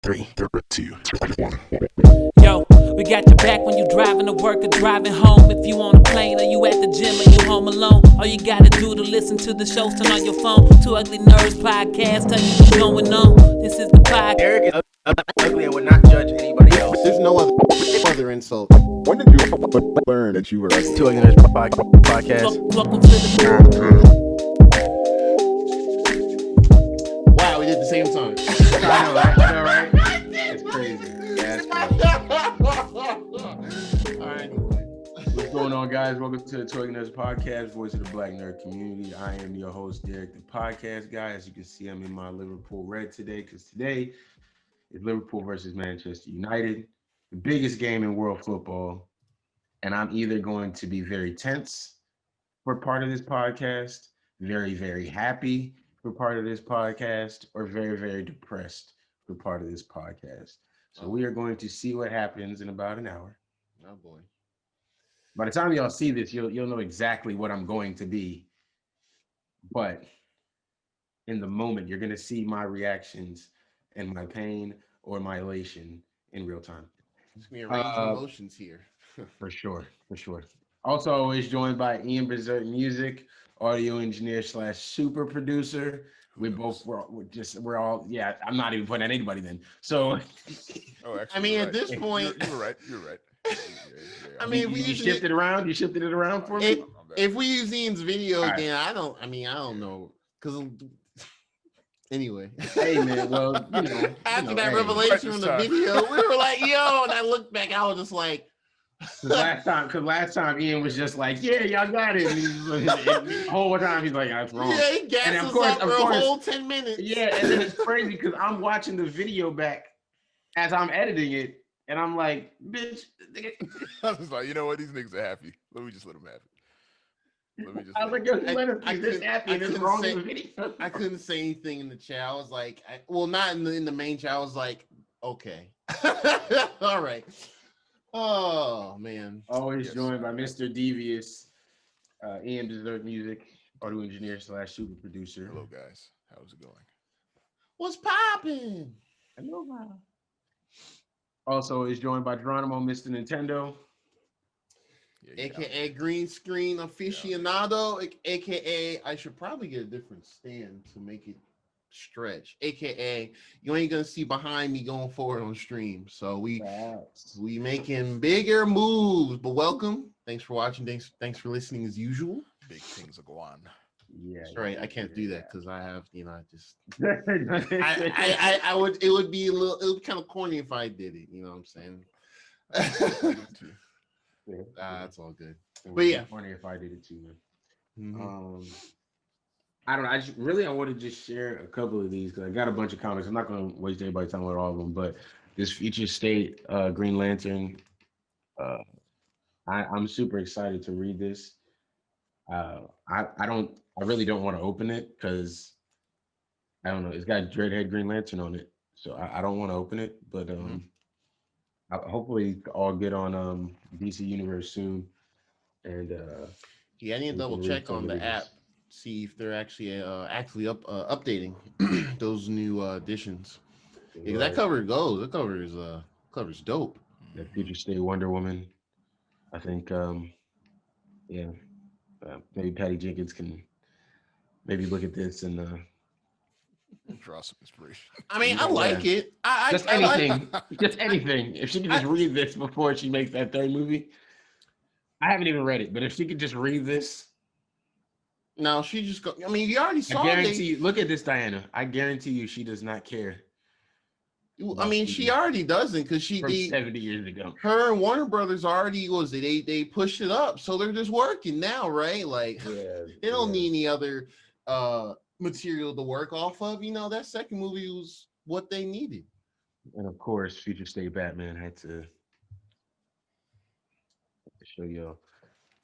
3, 2, 1. Yo, we got your back when you driving to work or driving home. If you on a plane or you at the gym or you home alone, all you gotta do to listen to the shows, turn on your phone. Two Ugly Nerds podcast, tell you what's going on. This is the podcast. Eric is ugly and would not judge anybody else. There's no other insult. When did you learn that you were ugly? Two Ugly Nerds podcast. Welcome to the Wow, we did the same time. I know, right? I know, right? It's crazy. Yeah, it's crazy. All right, anyway. What's going on, guys? Welcome to the Two Ugly Nerds podcast, voice of the Black nerd community. I am your host, Derek, the podcast guy. As you can see, I'm in my Liverpool red today because today is Liverpool versus Manchester United, the biggest game in world football. And I'm either going to be very tense for part of this podcast, very, very happy for part of this podcast, or very, very depressed for part of this podcast. So we are going to see what happens in about an hour. Oh boy. By the time y'all see this, you'll know exactly what I'm going to be. But in the moment, you're going to see my reactions and my pain or my elation in real time. It's gonna be a range of emotions here. For sure. Also, always joined by Ian Berserk Music, audio engineer / super producer. We're all, yeah, I'm not even putting at anybody then. So, Actually, I mean, you're at right. this point, You're right. I mean, you shifted it around. You shifted it around for me. if we use Ian's video All right. again, I don't know, because anyway. Hey man, well, After that hey. revelation from the Right, video, we were like, yo, and I looked back, I was just like, Cause last time Ian was just like, yeah, y'all got it. And the whole time he's like, that's wrong. yeah, he gassed And us of course- up for of a course- whole 10 minutes. Yeah, and then it's crazy because I'm watching the video back as I'm editing it, and I'm like, bitch. I was like, you know what? These niggas are happy. Let me just let them have it. I was like, yo, let us I be this couldn't- happy I and it's couldn't wrong say- with the video. I couldn't say anything in the chat. I was like, not in the main chat. I was like, okay, all right. Oh man. Always Yes. joined by Mr. Devious, Ian Berserk Music, audio engineer / super producer. Hello, guys. How's it going? What's popping? Hello. Also is joined by Geronimo, Mr. Nintendo. Yeah, you got AKA it. green screen aficionado, AKA I should probably get a different stand to make it stretch. AKA you ain't gonna see behind me going forward on stream. So we making bigger moves. But welcome. Thanks for watching. Thanks for listening as usual. Big things are going. Yeah. That's right. I can't do that because I have, I just I I would it would be a little, it would be kind of corny if I did it, you know what I'm saying? That's all good. But yeah. Funny if I did it too, man. Mhm. I don't know. I want to just share a couple of these because I got a bunch of comments. I'm not going to waste anybody's time with all of them, but this Future State Green Lantern, I'm super excited to read this. I really don't want to open it because I don't know. It's got Dreadhead Green Lantern on it, so I don't want to open it. But hopefully all get on DC Universe soon, and Yeah, I need to we double can check read on some the of app, these. see if they're actually updating those new additions. Yeah, 'cause that cover goes. That cover's dope. The Future State Wonder Woman. I think, maybe Patty Jenkins can maybe look at this and Draw some inspiration. I mean, I Yeah. like it. just I like- anything, just anything. If she could just read this before she makes that third movie, I haven't even read it, but if she could just read this, No, she just go. I mean, you already I saw guarantee you. Look at this, Diana. I guarantee you, she does not care. I mean, she already doesn't because From 70 years ago. her and Warner Brothers already they pushed it up, so they're just working now, right? Like Yeah, they don't need any other material to work off of. That second movie was what they needed. And of course, Future State Batman had to show y'all.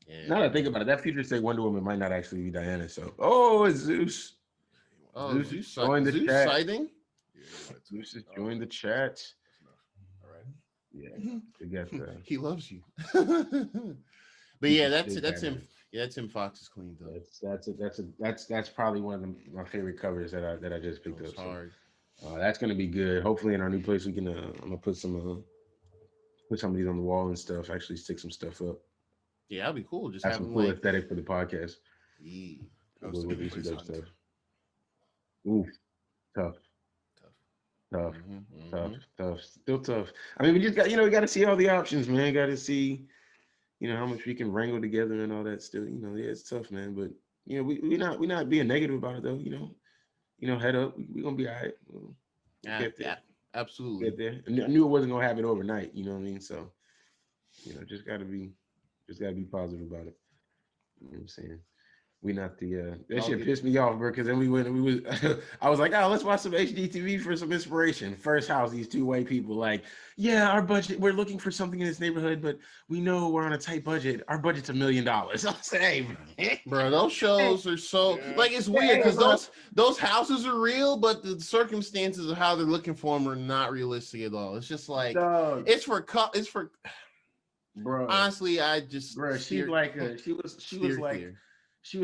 Yeah. Now that I think about it, that Future State Wonder Woman might not actually be Diana. So, it's Zeus. Oh, Zeus joined the chat. sighting. Zeus has joined the chat. All right. Yeah, we got that. He loves you. But yeah, that's Big him. Batman. Yeah, Tim Fox is cleaned up. That's probably one of my favorite covers that I just picked It was up. So, hard. That's gonna be good. Hopefully, in our new place, we can. I'm gonna put some of these on the wall and stuff. Actually, stick some stuff up. Yeah, that'd be cool. Just Have some having cool like, aesthetic for the podcast. yeah, How's the We'll new do some place dope hunt? stuff. Oof, tough, Tough. tough, tough, mhm. tough. Still tough. I mean, we just got we got to see all the options, man. Got to see how much we can wrangle together and all that. Still, yeah, it's tough, man. But we not being negative about it though. Head up. We gonna be all right. We'll Yeah, get there. yeah, absolutely. Get there. And I knew it wasn't gonna happen overnight. You know what I mean? So, just gotta be positive about it. You know what I'm saying? We not the that I'll shit get pissed me off, bro. Because then we was I was like, oh, let's watch some HGTV for some inspiration. First house, these two white people like, yeah, our budget. We're looking for something in this neighborhood, but we know we're on a tight budget. Our budget's $1 million. I say, hey, Bro, those shows are so Yeah. like it's weird because bro. those houses are real, but the circumstances of how they're looking for them are not realistic at all. It's just like Dog, it's for bro, honestly, I just bro. She's steer- like she was steer like clear. she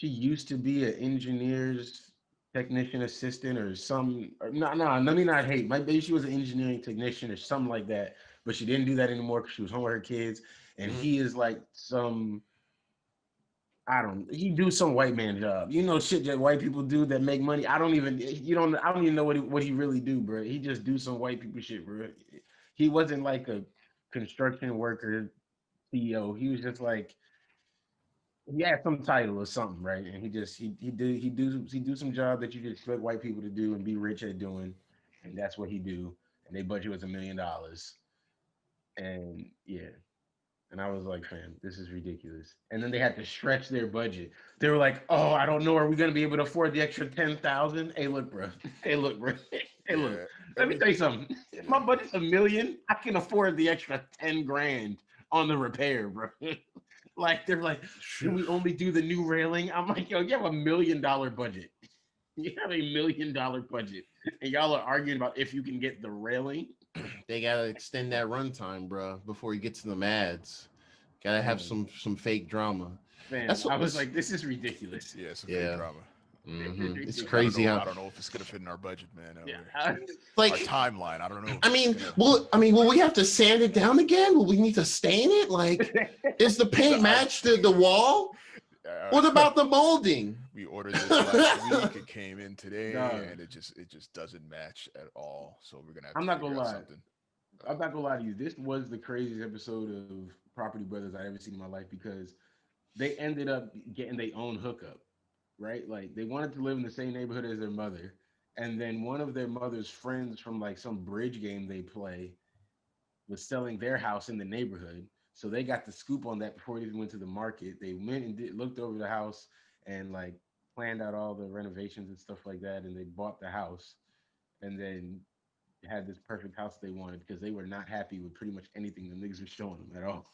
used to be an engineer's technician assistant or some let me not hate, maybe she was an engineering technician or something like that, but she didn't do that anymore because she was home with her kids, and Mhm. he is like some, he do some white man job, shit that white people do that make money. I don't even know what he really do, bro. He just do some white people shit, bro. He wasn't like a construction worker CEO. He was just like, he had some title or something, right? And he do some job that you just expect white people to do and be rich at doing, and that's what he do. And their budget was $1 million, and yeah. And I was like, fam, this is ridiculous. And then they had to stretch their budget. They were like, oh, I don't know. Are we gonna be able to afford the extra 10,000? Hey, look, bro. Hey, look, bro. Hey, look. Yeah, Let me tell you something. If my budget's $1 million, I can afford the extra 10 grand on the repair, bro. Like they're like, can we only do the new railing? I'm like, yo, you have $1 million budget. You have $1 million budget, and y'all are arguing about if you can get the railing. They gotta extend that runtime, bro, before you get to the ads. Gotta have some fake drama. Man, That's what I was was- like, this is ridiculous. yeah, it's a Yeah. fake drama. It's I crazy I how don't know if it's gonna fit in our budget, man. Yeah, Our like timeline. I don't know. I mean, will we have to sand it down again? Will we need to stain it? Like, is the paint match the wall? What about the molding? We ordered this last week. It came in today, No. and it just doesn't match at all. So we're gonna have to I'm not figure gonna out lie. something. I'm not gonna lie to you. This was the craziest episode of Property Brothers I ever seen in my life because they ended up getting their own hookup, right? Like they wanted to live in the same neighborhood as their mother, and then one of their mother's friends from like some bridge game they play was selling their house in the neighborhood. So they got the scoop on that before it even went to the market. They went and looked over the house and like planned out all the renovations and stuff like that, and they bought the house, and then had this perfect house they wanted because they were not happy with pretty much anything the niggas were showing them at all.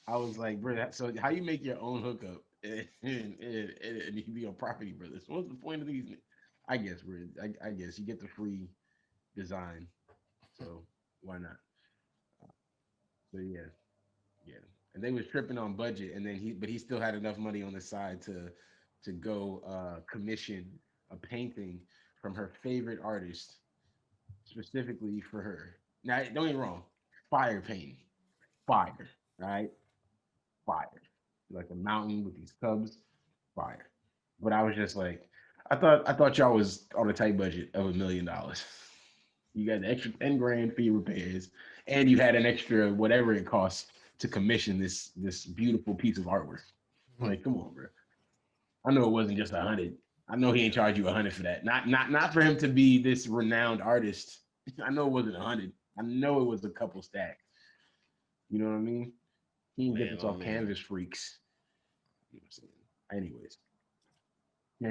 I was like, bro, so how you make your own hookup and you be on Property Brothers? What's the point of these? I guess, bro. I guess you get the free design, so why not? So yeah, yeah. And they was tripping on budget, and then he still had enough money on the side to go commission a painting from her favorite artist specifically for her. Now, don't get me wrong, fire painting, fire, right? Fire, like a mountain with these cubs, fire. But I was just like, I thought y'all was on a tight budget of $1 million. You got the extra 10 grand for your repairs, and you had an extra whatever it costs to commission this beautiful piece of artwork. Like, come on, bro. I know it wasn't just 100. I know he ain't charge you 100 for that. Not for him to be this renowned artist. I know it wasn't 100. I know it was a couple stacks. You know what I mean? He didn't get this off Canvas Freaks. You know what I'm saying?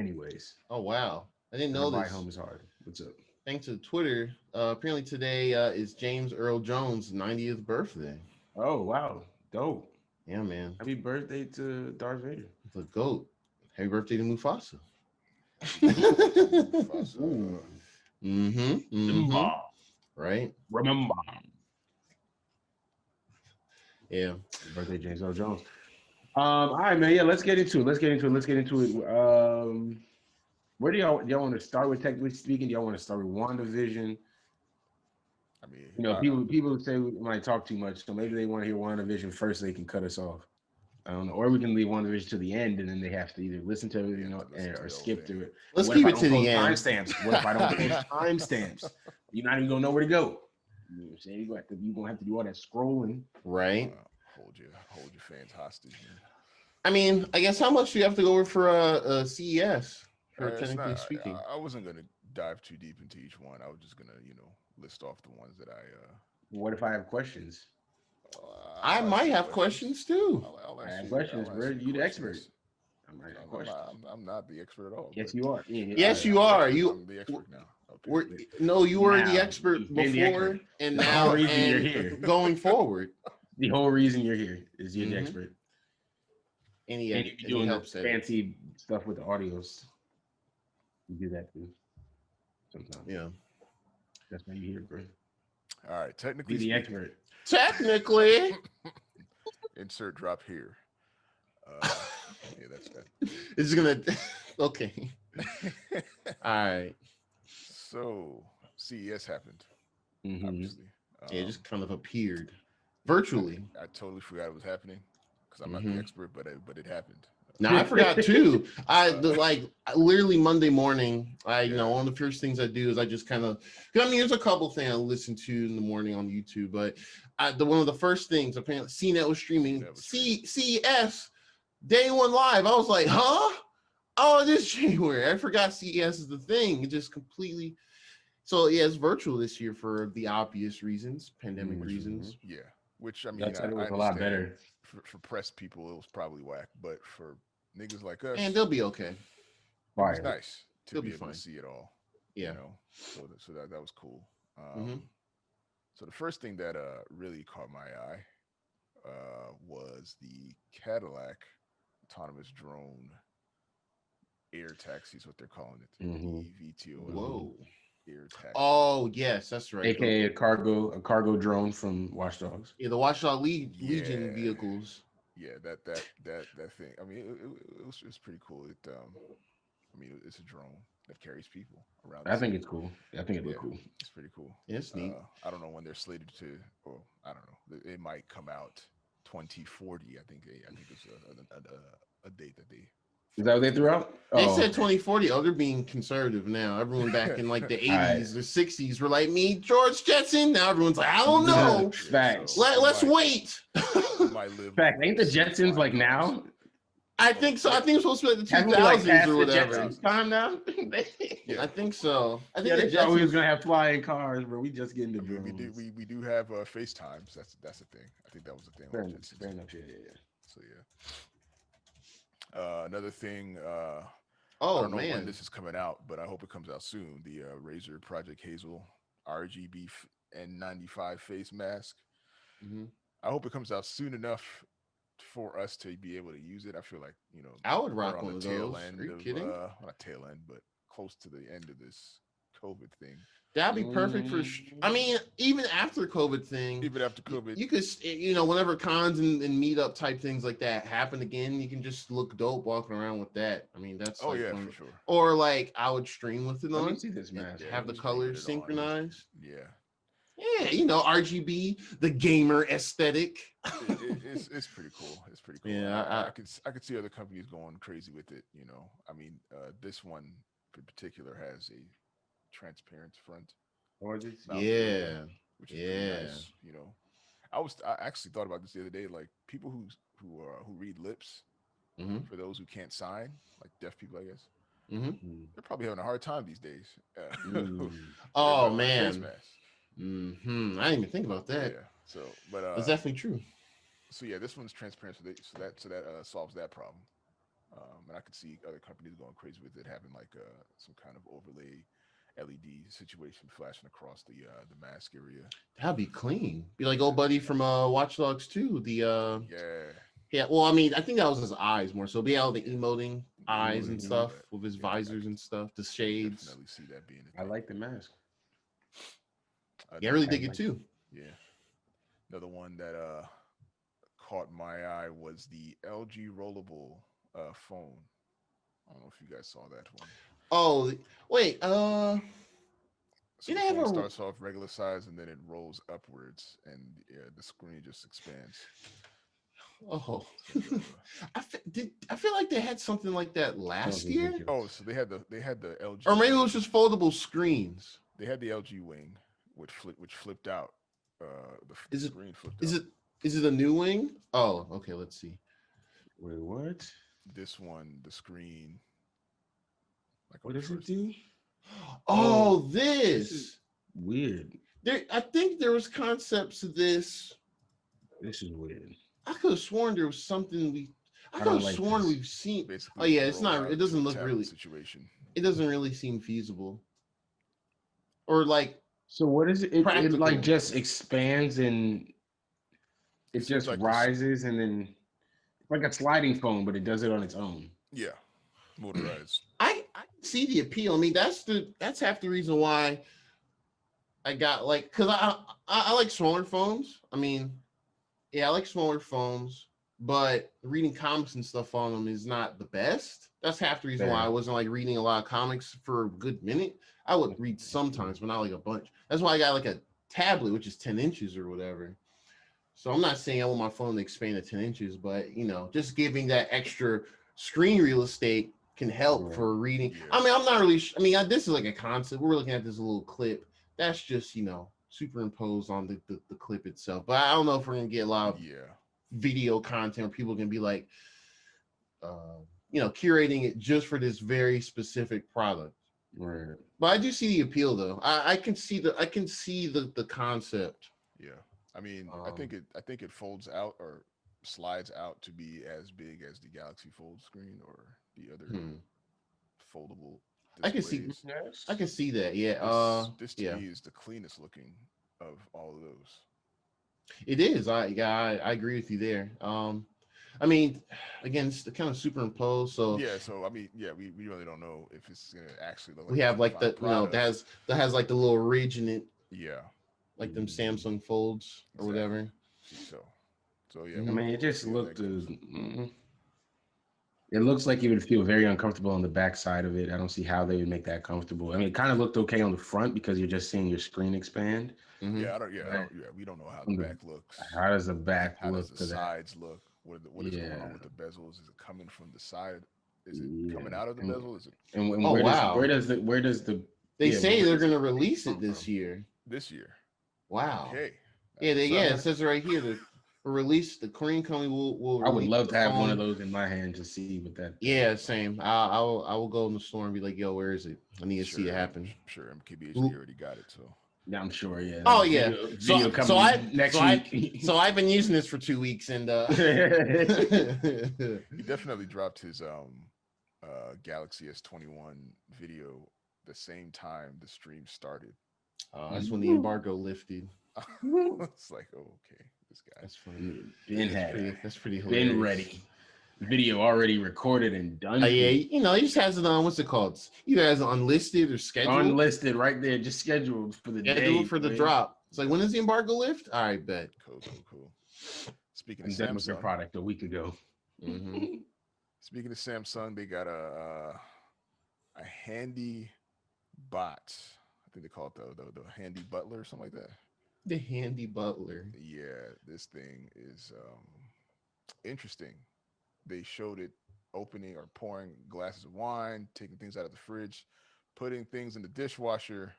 Anyways. Oh wow, I didn't know Buy this. home is hard. What's up? Thanks to Twitter, apparently today is James Earl Jones' 90th birthday. Oh wow, dope! Yeah, man, Happy birthday to Darth Vader. the GOAT. Happy birthday to Mufasa. Ooh. Right? Remember. Yeah. Happy birthday, James Earl Jones. All right, man. Yeah, let's get into it. Where do y'all want to start with? Technically speaking, do y'all want to start with WandaVision? I mean, You know, people say we might talk too much, so maybe they want to hear WandaVision first, so they can cut us off. I don't know, or we can leave WandaVision to the end, and then they have to either listen to it, or skip through it. Let's What keep if I it don't to the post end. Timestamps. What if I don't post timestamps? You're not even gonna know where to go. You know what I'm saying? You're gonna have to do all that scrolling. Right. hold your fans hostage, man. I mean, I guess how much do you have to go over for CES? For It's technically not, speaking, I wasn't gonna dive too deep into each one. I was just gonna, list off the ones that I. What if I have questions? I might have questions too. I'll I ask have you, questions, I'll bro. ask You the questions. expert. I'm not the expert at all. Yes, but you are. Yeah, Yes, I- you are. I'm the expert now. Okay. No, you were the Now, expert you've been the before, expert. and The now, whole reason you're and here. going forward. The whole reason you're here is you're the Mhm. expert. And And he you're doing the helps fancy stuff with the audios. You do that too. Sometimes. Yeah. That's why you're here, bro. All right. Technically Be the speaking, expert. Technically, insert drop here. Yeah, that's that. it's gonna. Okay. All right. So CES happened. Mhm. Obviously. Yeah, it just kind of appeared virtually. I totally forgot it was happening because I'm not Mhm. the expert, but it happened. Now I forgot too. Literally Monday morning. One of the first things I do is I just kind of. There's a couple things I listen to in the morning on YouTube, but one of the first things apparently CNET was streaming CES Day One Live. I was like, huh? Oh, it is January. I forgot CES is the thing. It just completely. So yeah, it's virtual this year for the obvious reasons, pandemic reasons. Yeah, which I mean, That's I a lot better. For press people, it was probably whack, but for niggas like us, And they'll be okay. it was nice to They'll be be able fine. to see it all. Yeah. So that was cool. Mhm. So the first thing that really caught my eye was the Cadillac autonomous drone air taxi is what they're calling it. Mhm. EVTOL. Whoa. Air taxi. Oh yes, that's right. AKA a cargo drone from Watch Dogs. Yeah, the Watchdog Legion vehicles. Yeah, that thing. I mean, it was pretty cool. It's a drone that carries people around. I think it's cool. I think it look cool. It's pretty cool. Yeah, it's neat. I don't know when they're slated to, or I don't know. It might come out 2040. I think it's a date that they. Is that what they threw out? They said 2040. Oh, they're being conservative now. Everyone back in like the 80s or 60s were like, me, George Jetson. Now everyone's like, I don't know. Facts. Let's wait. Fact. Ain't the Jetsons like now? I think so. I think it's supposed to be like the 2000s Like past or the whatever. Jetsons time now? Yeah, I think so. I think Yeah, the they thought we was Jetsons. gonna have flying cars, bro. We just getting the I mean, drones. we do have FaceTimes. That's the thing. I think that was the thing. Fair enough. Yeah. So yeah. Another thing. I Oh don't know when man, this is coming out, but I hope it comes out soon. The Razer Project Hazel RGB N95 face mask. Mhm. I hope it comes out soon enough for us to be able to use it. I feel like I would we're rock on one the of tail those. end Are you of kidding? not tail end, but close to the end of this COVID thing. That'd be perfect for. I mean, even after the COVID thing, Even after COVID, you could, whenever cons and meetup type things like that happen again, you can just look dope walking around with that. I mean, that's for sure. Or like I would stream with it Let me on, see this mask. have the stream colors with it on. synchronized. Yeah, Yeah, RGB, the gamer aesthetic. it's pretty cool. It's pretty cool. Yeah, I could see other companies going crazy with it. I mean, this one in particular has a transparent front. Yeah, Which is pretty nice. I actually thought about this the other day. Like people who read lips, Mhm. for those who can't sign, like deaf people, I guess. Mm-hmm. They're probably having a hard time these days. Oh Face man. masks. I didn't even think about that. Yeah. So, but That's definitely true. So yeah, this one's transparent, so that solves that problem. And I could see other companies going crazy with it, having like some kind of overlay LED situation flashing across the mask area. That'd be clean. Be like old buddy from Watch Dogs 2. Yeah. Well, I mean, I think that was his eyes more. So be all the emoting eyes and stuff with his visors and stuff, the shades. Definitely see that being. I like the mask. Yeah, I really dig it too. Yeah. Another one that caught my eye was the LG rollable phone. I don't know if you guys saw that one. Oh, wait. So Did the they have phone a? starts off regular size and then it rolls upwards, and the screen just expands. Oh, It's like, I feel like they had something like that last year, oh, so they had the LG, or maybe it wing. was just foldable screens. They had the LG wing, which flipped out. The Is it? screen flipped Is out. it? Is it a new wing? Oh, okay. Let's see. Wait, what? This one, the screen. Like What does it do? Oh, This this. is weird. There, I think there was concepts of this. This is weird. I could have sworn there was something we. I I could don't have like sworn this. we've seen. Basically, Oh you yeah, can it's roll not. out It doesn't to a look tablet really. situation. It doesn't really seem feasible. Or like So what is it? It practical. like just expands and it Seems just like this- rises and then it's like a sliding phone, but it does it on its own. Yeah, motorized. I can see the appeal. I mean, that's half the reason why I got like, because I like smaller phones. I mean, yeah, I like smaller phones, but reading comics and stuff on them is not the best. That's half the reason why I wasn't like reading a lot of comics for a good minute. I would read sometimes, but not like a bunch. That's why I got like a tablet, which is 10 inches or whatever. So I'm not saying I want my phone to expand to 10 inches, but just giving that extra screen real estate can help for reading. Yeah. I mean, I'm not really. I mean, this is like a concept. We're looking at this little clip. That's just superimposed on the clip itself. But I don't know if we're gonna get a lot of video content where people can be like, curating it just for this very specific product. Right. But I do see the appeal, though. I can see the concept. Yeah, I mean, I think it folds out or slides out to be as big as the Galaxy Fold screen or the other foldable displays. I can see that. Yeah. This to me is the cleanest looking of all of those. It is. I agree with you there. I mean, again, it's kind of superimposed. So yeah. So I mean, yeah, we really don't know if it's gonna actually look like we have like the that has like the little ridge in it. Yeah. Like them Samsung Folds or whatever. So yeah. I mean, it just looked. It looks like it would feel very uncomfortable on the back side of it. I don't see how they would make that comfortable. I mean, it kind of looked okay on the front because you're just seeing your screen expand. Mm-hmm. We don't know how the back looks. How does the back how look? does the sides look? What is going on with the bezels? Is it coming from the side? Is it coming out of the bezel? Is it? And where does the? They say they're going to release it this year. This year. Wow. Okay. It says right here that release the Korean company will. I would love to have one of those in my hand to see what that. Yeah, same. I will go in the store and be like, yo, where is it? I need to see it happen. I'm sure MKBHD already got it, so. Yeah, I'm sure. Yeah. Oh yeah. Video coming next week. So I've been using this for 2 weeks, and he definitely dropped his Galaxy S21 video the same time the stream started. That's when the embargo lifted. It's like, oh, okay, this guy. That's funny. That's pretty hilarious. Been ready. Video already recorded and done. Yeah, he just has it on. What's it called? Either has it unlisted or scheduled. Unlisted, right there, just scheduled for the day. For the drop. It's like, when does the embargo lift? All right, bet. Cool. Speaking of Samsung, their Samsung, product a week ago. Mm-hmm. Speaking of Samsung, they got a handy bot. I think they call it the handy butler or something like that. The handy butler. Yeah, this thing is interesting. They showed it opening or pouring glasses of wine, taking things out of the fridge, putting things in the dishwasher.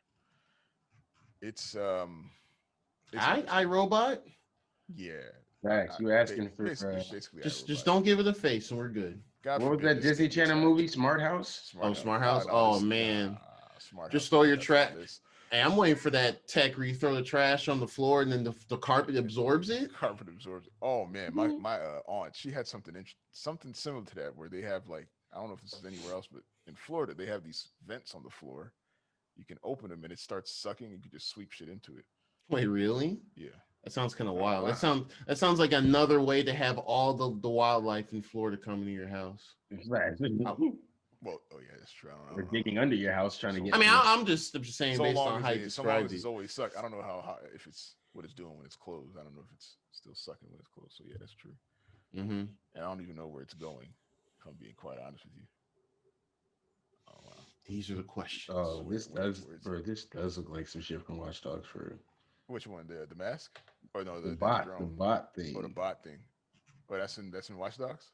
It's iRobot. Yeah. Thanks. You asking for basically just don't give it a face and we're good. What was that Disney Channel movie? Smart House? Smart House. Oh man. Smart just House. throw your trash. Hey, I'm waiting for that tech where you throw the trash on the floor and then the carpet absorbs it. Carpet absorbs it. Oh man, my aunt, she had something similar to that where they have like, I don't know if this is anywhere else, but in Florida they have these vents on the floor. You can open them and it starts sucking. You can just sweep shit into it. Wait, really? Yeah. That sounds kind of wild. That sounds like another way to have all the wildlife in Florida come into your house. Right. Well, oh yeah, that's true. We're digging under your house trying to get. I mean, I'm just saying so based long on how you so long described as it's it. always suck. I don't know how if it's what it's doing when it's closed. I don't know if it's still sucking when it's closed. So yeah, that's true. Mm-hmm. And I don't even know where it's going. If I'm being quite honest with you. Oh wow. These are the questions. Oh, Where is it? this does look like some shit from Watch Dogs for real. Which one? The mask? Or no, The the the drone. bot Or the thing. bot thing. Oh, that's in Watch Dogs?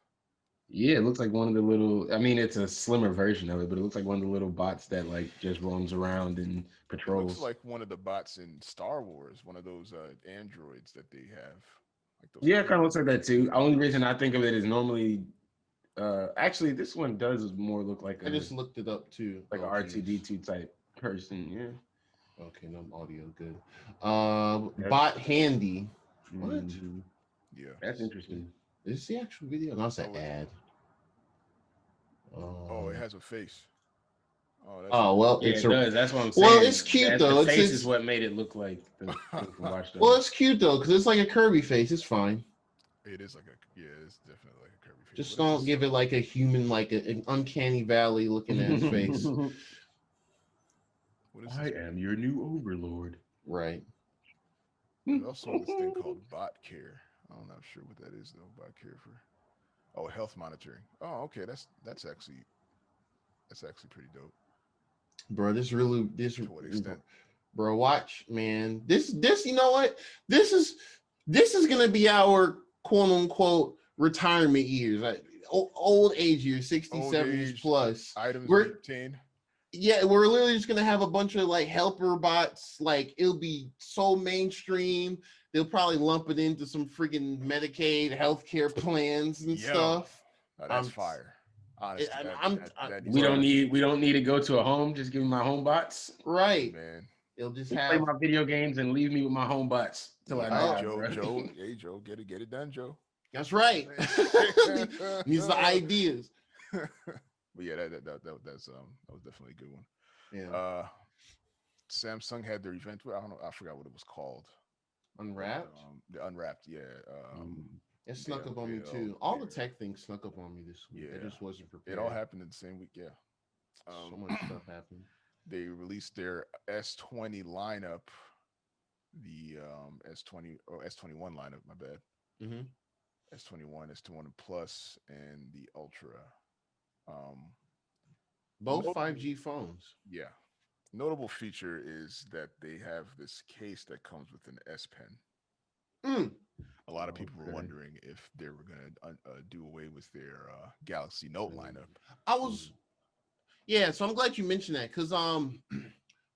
Yeah, it looks like one of the little. I mean, it's a slimmer version of it, but it looks like one of the little bots that like just roams around and It looks patrols. like one of the bots in Star Wars, one of those androids that they have. Like those Yeah, it kind of looks people. like that too. Only reason I think of it is normally, actually, this one does more look I just looked it up too. like a Oh, geez. R2D2 type person. Yeah. Okay, no audio. Good. That's, Bot handy. What? mhm. Yeah. That's interesting. Is this the actual video? No, it's an Oh, ad. oh, it has a face. Oh, that's Oh well, Yeah, it's it a does. That's what I'm well, saying. it's cute That though. the It's face is it's what made it look like the thing from Watch well, Dogs. it's cute though because it's like a Kirby face. It's fine. it is like a yeah, it's definitely like a Kirby face. Just What is don't this? give it like a human, like an uncanny valley looking at his face. What is I this? am your new overlord. Right. There's also this thing called bot care. I'm not sure what that is though. Bot care for health monitoring. Oh, okay. That's actually pretty dope. Bro, this To what extent? bro, watch, man. This, you know what? This is gonna be our quote unquote retirement years, like old age years, 60, Old 70s age plus. items We're be obtained. yeah, we're literally just gonna have a bunch of like helper bots. Like it'll be so mainstream. They'll probably lump it into some freaking Medicaid healthcare plans and Yo, stuff. now that's Um, fire. Honestly, that needs We to don't happen. need we don't need to go to a home. Just give me my home bots. right. Man. It'll just Play have my video games and leave me with my home bots till I Hey, die, Joe, bro. Joe, hey Joe, get it done, Joe. that's right. These are the ideas. But yeah, that was definitely a good one. Yeah. Samsung had their event. I don't know. I forgot what it was called. Unwrapped. The Unwrapped. Yeah. It snuck yeah, up on me yeah, too. All the yeah. tech things snuck up on me this week. I Yeah. just wasn't prepared. It all happened in the same week. Yeah. So much stuff happened. They released their S20 lineup, the S20 or S21 lineup. My bad. Mm-hmm. S21, S21 Plus, and the Ultra. Both Nope. 5G phones. Yeah. Notable feature is that they have this case that comes with an S Pen. Mm. A lot of people were Okay. wondering if they were going to do away with their Galaxy Note lineup. I was, yeah. So I'm glad you mentioned that because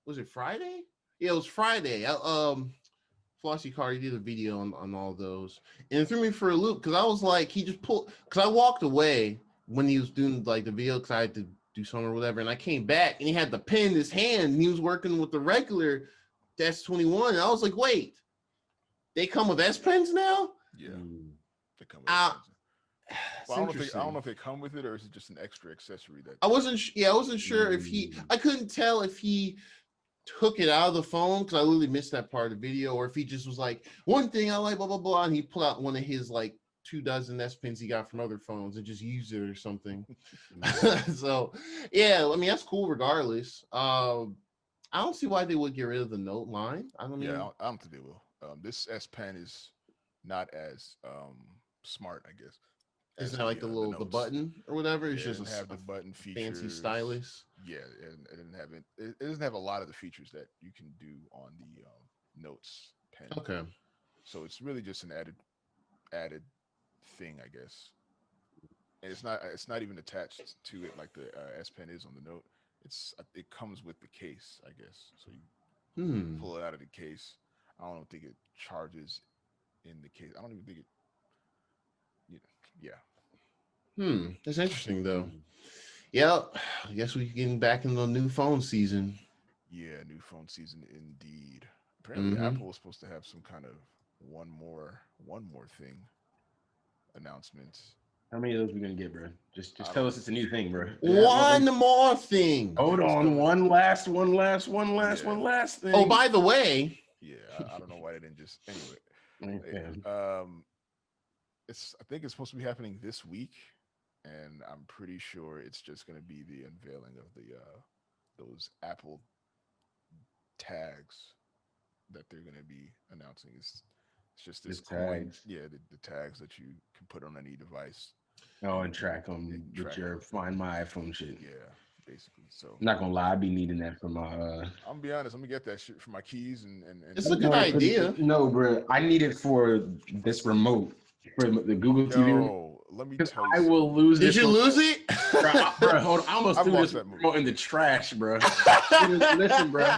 was it Friday? Yeah, it was Friday. Flossy Cardi did a video on all those, and it threw me for a loop because I was like, he just pulled because I walked away when he was doing like the video because I had to do something or whatever, and I came back and he had the pen in his hand and he was working with the regular S21, and I was like, wait, they come with S Pens now? Yeah, Mm. they come with Uh, well, I don't know if they come with it or is it just an extra accessory that I wasn't sure if he, I couldn't tell if he took it out of the phone because I literally missed that part of the video, or if he just was like, one thing I like, blah, blah, blah, and he pulled out one of his like 24 S Pens he got from other phones and just used it or something. So yeah, I mean that's cool regardless. I don't see why they would get rid of the Note line. I don't yeah, I don't think they will. This S Pen is not as smart, I guess. Isn't as that like the Notes. button or whatever? It's Yeah, it just doesn't have the button features, fancy stylus. Yeah, and it doesn't have a lot of the features that you can do on the Notes pen. Okay. So it's really just an added thing, I guess. And it's not even attached to it like the S Pen is on the Note. It comes with the case, I guess. So you pull it out of the case. I don't think it charges in the case. I don't even think it. Yeah. That's interesting though. Yeah, I guess we're getting back in the new phone season. Yeah, new phone season indeed. Apparently, Apple was supposed to have some kind of one more thing announcement. How many of those we gonna get, bro? Just I tell don't us it's a new thing, bro. One more thing. Hold it's on, coming. one last thing. Oh, by the way, Yeah, I don't know why they didn't just anyway. Yeah. I think it's supposed to be happening this week, and I'm pretty sure it's just going to be the unveiling of the those Apple tags. that they're going to be announcing. It's just The this coin, tags. yeah, the tags that you can put on any device. Oh, and track them with track your 'em. Find My iPhone shit. Yeah, basically. So I'm not gonna lie, I be needing that for my. I'm gonna be honest. I'm gonna get that shit for my keys and It's a good idea. No, bro, I need it for this remote for the Google TV. Yo, let me Because tell you I will something. lose Did this. you lose it? Bro, hold on. I almost I've threw lost this that movie. remote in the trash, bro. Listen, bro.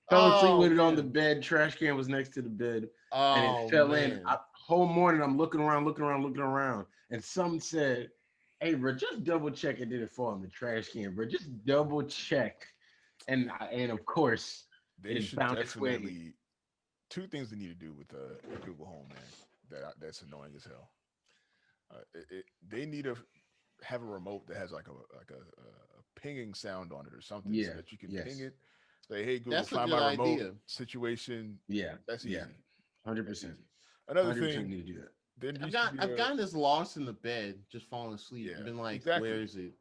Fell asleep with it on the bed. Trash can was next to the bed, and it fell in. Whole morning, I'm looking around, and some said, "Hey, bro, just double check it didn't fall in the trash can, bro. Just double check." And of course, They it should found its way. definitely two things they need to do with Google Home, man. That's annoying as hell. They need to have a remote that has like a pinging sound on it or something, Yeah, so that you can yes. ping it. Say, hey Google, That's a find good my remote idea. situation. Yeah, That's easy. 100%. Another 100% thing, need to do that. there needs to be I've gotten this lost in the bed, just falling asleep. Yeah, I've been like, exactly. where is it?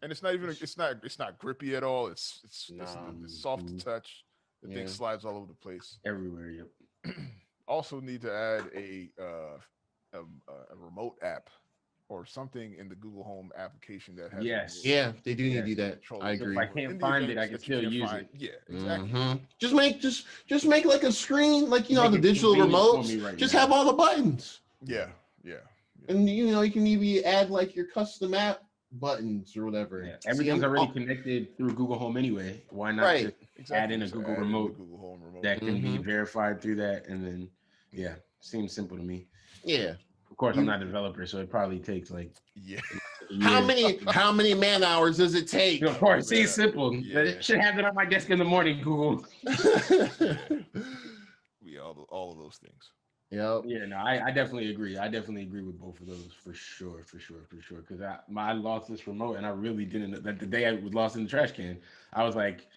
and it's not even it's not grippy at all. It's Nah. soft to touch. The thing Yeah. slides all over the place. Everywhere, yep. Also need to add a remote app or something in the Google Home application that has Yes. Yeah, they do need to Yes. do that. I So if agree. I can't in the find it, events I can that you still can't use find- it. Yeah, exactly. Mhm. Just make like a screen, like Make the it digital convenient for remotes. me right Just now. have all the buttons, Yeah. and you can even add like your custom app buttons or whatever. Yeah, See, everything's I'm- already connected through Google Home anyway. Why not Right. just Exactly. add in a Just Google add in the remote Google Home remote. that can be Mhm. verified through that, and then seems simple to me. Yeah. Of course, I'm not a developer, so it probably takes like Yeah. How many man hours does it take? Of course, see, Yeah. it's simple. Yeah. It should have it on my desk in the morning, Google. We all of those things. Yep. Yeah, no, I definitely agree. I definitely agree with both of those for sure. Because I lost this remote, and I really didn't. That the day I was lost in the trash can, I was like,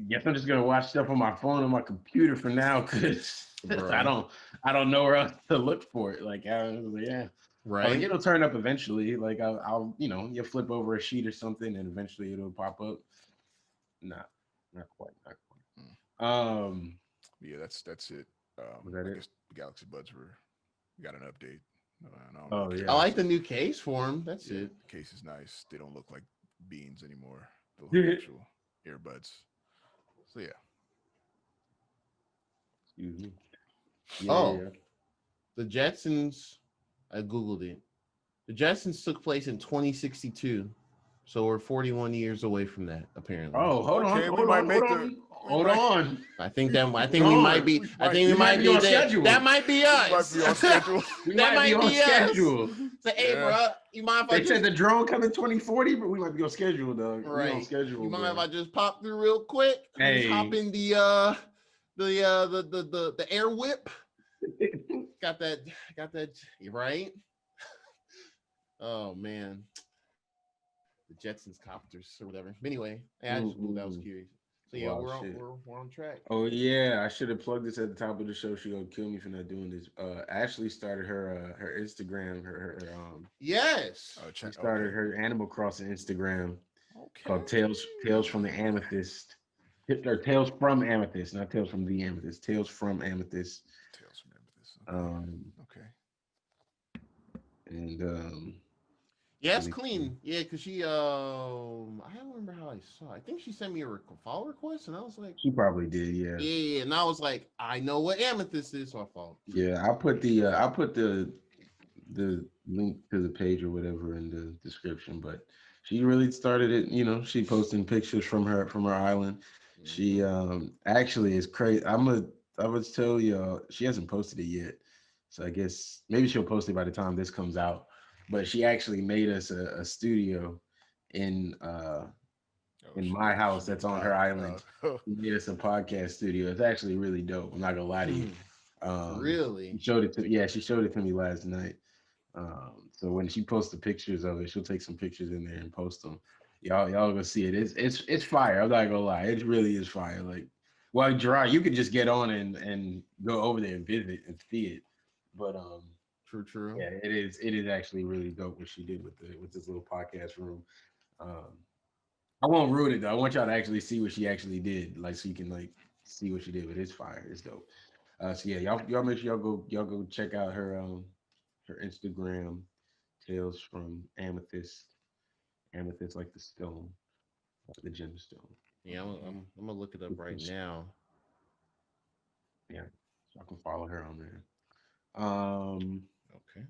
guess I'm just gonna watch stuff on my phone and my computer for now, because I don't know where else to look for it. Like, I was like, yeah, Right. like, it'll turn up eventually. Like, I'll you flip over a sheet or something, and eventually it'll pop up. Not quite. Yeah, that's it. Was that I it? guess the Galaxy Buds got an update. Oh yeah. I like the new case for them. That's Yeah, it. the case is nice. They don't look like beans anymore. They look Yeah. like actual earbuds. So yeah. Excuse me. Oh. The Jetsons, I Googled it. The Jetsons took place in 2062. So we're 41 years away from that, apparently. Oh, hold Okay, on. we might make Hold on. I think we might be. I think we might be on there. schedule. That might be us. We might be on schedule. We That might be might on be us. schedule. Say, hey, Yeah. bro, you mind if I They said just the drone coming 2040, but we might be on schedule, dog. We on right? schedule. You mind bro. if I just pop through real quick? Hey. Just hop in the air whip. Got that. Right. Oh man, the Jetsons copters or whatever. But anyway, I just moved. I was curious. So yeah, Wow, we're on track. Oh yeah, I should have plugged this at the top of the show. She gonna kill me for not doing this. Ashley started her Instagram. Her Yes. she started her Animal Crossing Instagram called Okay. Tales from the Amethyst. Or Tales from Amethyst, not Tales from the Amethyst. Tales from Amethyst. Tales from Amethyst. Okay. And Yeah, it's clean. Yeah, because she I don't remember how I saw it. I think she sent me a follow request, and I was like, she probably did, yeah. yeah, and I was like, I know what amethyst is, so I followed. Yeah, I'll put the link to the page or whatever in the description. But she really started it. She posting pictures from her island. She actually is crazy. I would tell you she hasn't posted it yet, so I guess maybe she'll post it by the time this comes out. But she actually made us a studio in my house that's on her island. She made us a podcast studio. It's actually really dope. I'm not gonna lie to you. Really? She showed it to me last night. So when she posts the pictures of it, she'll take some pictures in there and post them. Y'all gonna see it. It's fire. I'm not gonna lie. It really is fire. Like, well, Gerard, you could just get on and go over there and visit and see it. But True. yeah, it is actually really dope what she did with this little podcast room. I won't ruin it though. I want y'all to actually see what she actually did, like, so you can like see what she did, but it's fire. It's dope. So yeah, y'all make sure y'all go check out her Instagram. Tales from Amethyst. Amethyst like the stone, like the gemstone. Yeah, I'm gonna look it up right now. Yeah, so I can follow her on there. Um, Okay.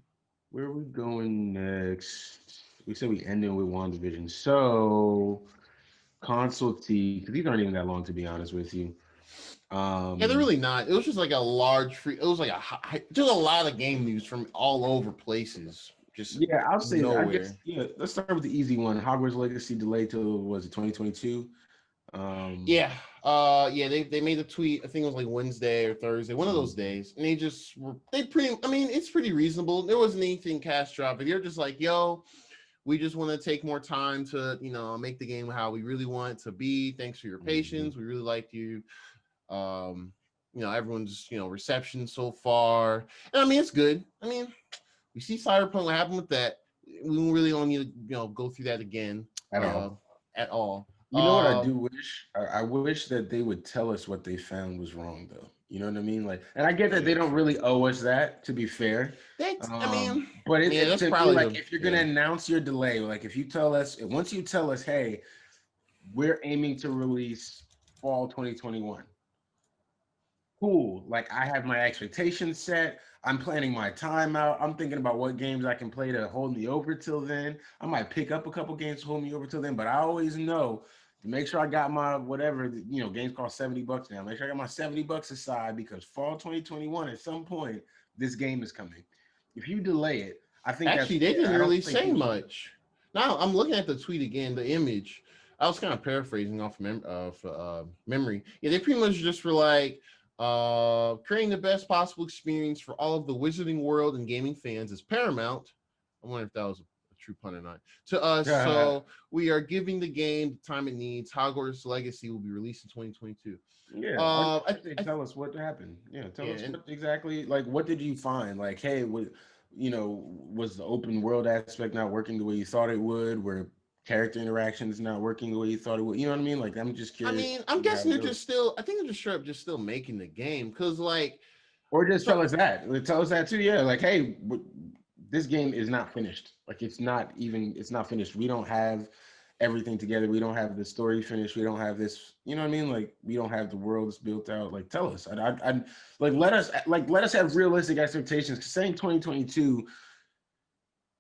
where are we going next? We said we ended with WandaVision. So console T, because these aren't even that long to be honest with you. Yeah, they're Um, really not. It was just like a large free. It was like just a lot of game news from all over places. Just yeah, I'll say that. I guess nowhere. yeah. Let's start with the easy one. Hogwarts Legacy delayed till was it 2022? Um, Yeah. Yeah, they made a tweet, I think it was like Wednesday or Thursday, one of those days. And they pretty I mean, it's pretty reasonable. There wasn't anything catastrophic. They're just like, yo, we just want to take more time to, make the game how we really want it to be. Thanks for your patience. We really liked you. Everyone's, reception so far. And I mean, it's good. I mean, we see Cyberpunk, what happened with that. We really don't need to, go through that again. at all. At all. You know what I do wish? I wish that they would tell us what they found was wrong, though. You know what I mean? Like, and I get that they don't really owe us that, to be fair. But that's to me, probably like, if you're gonna announce your delay, like, if you tell us, once you tell us, hey, we're aiming to release fall 2021. Cool. Like, I have my expectations set. I'm planning my time out. I'm thinking about what games I can play to hold me over till then. I might pick up a couple games to hold me over till then, but I always know to make sure I got my whatever, games cost $70 now. Make sure I got my $70 aside because fall 2021 at some point this game is coming. If you delay it, I think actually they didn't really say much. Now I'm looking at the tweet again, the image. I was kind of paraphrasing off memory. Yeah, they pretty much just were like creating the best possible experience for all of the wizarding world and gaming fans is paramount. I wonder if that was a true pun or not. To us, so we are giving the game the time it needs. Hogwarts Legacy will be released in 2022. Yeah, tell us what happened. Yeah, tell us what exactly. Like, what did you find? Like, hey, was the open world aspect not working the way you thought it would? Were character interactions not working the way you thought it would? You know what I mean? Like, I'm just curious. I mean, I'm guessing they're just still. I think they're just straight up just still making the game because, like, or just tell us that. Tell us that too. Yeah, like, hey, this game is not finished. Like, it's not finished. We don't have everything together. We don't have the story finished. We don't have this, you know what I mean? Like, we don't have the worlds built out. Like, tell us. I let us have realistic expectations. Cause saying 2022,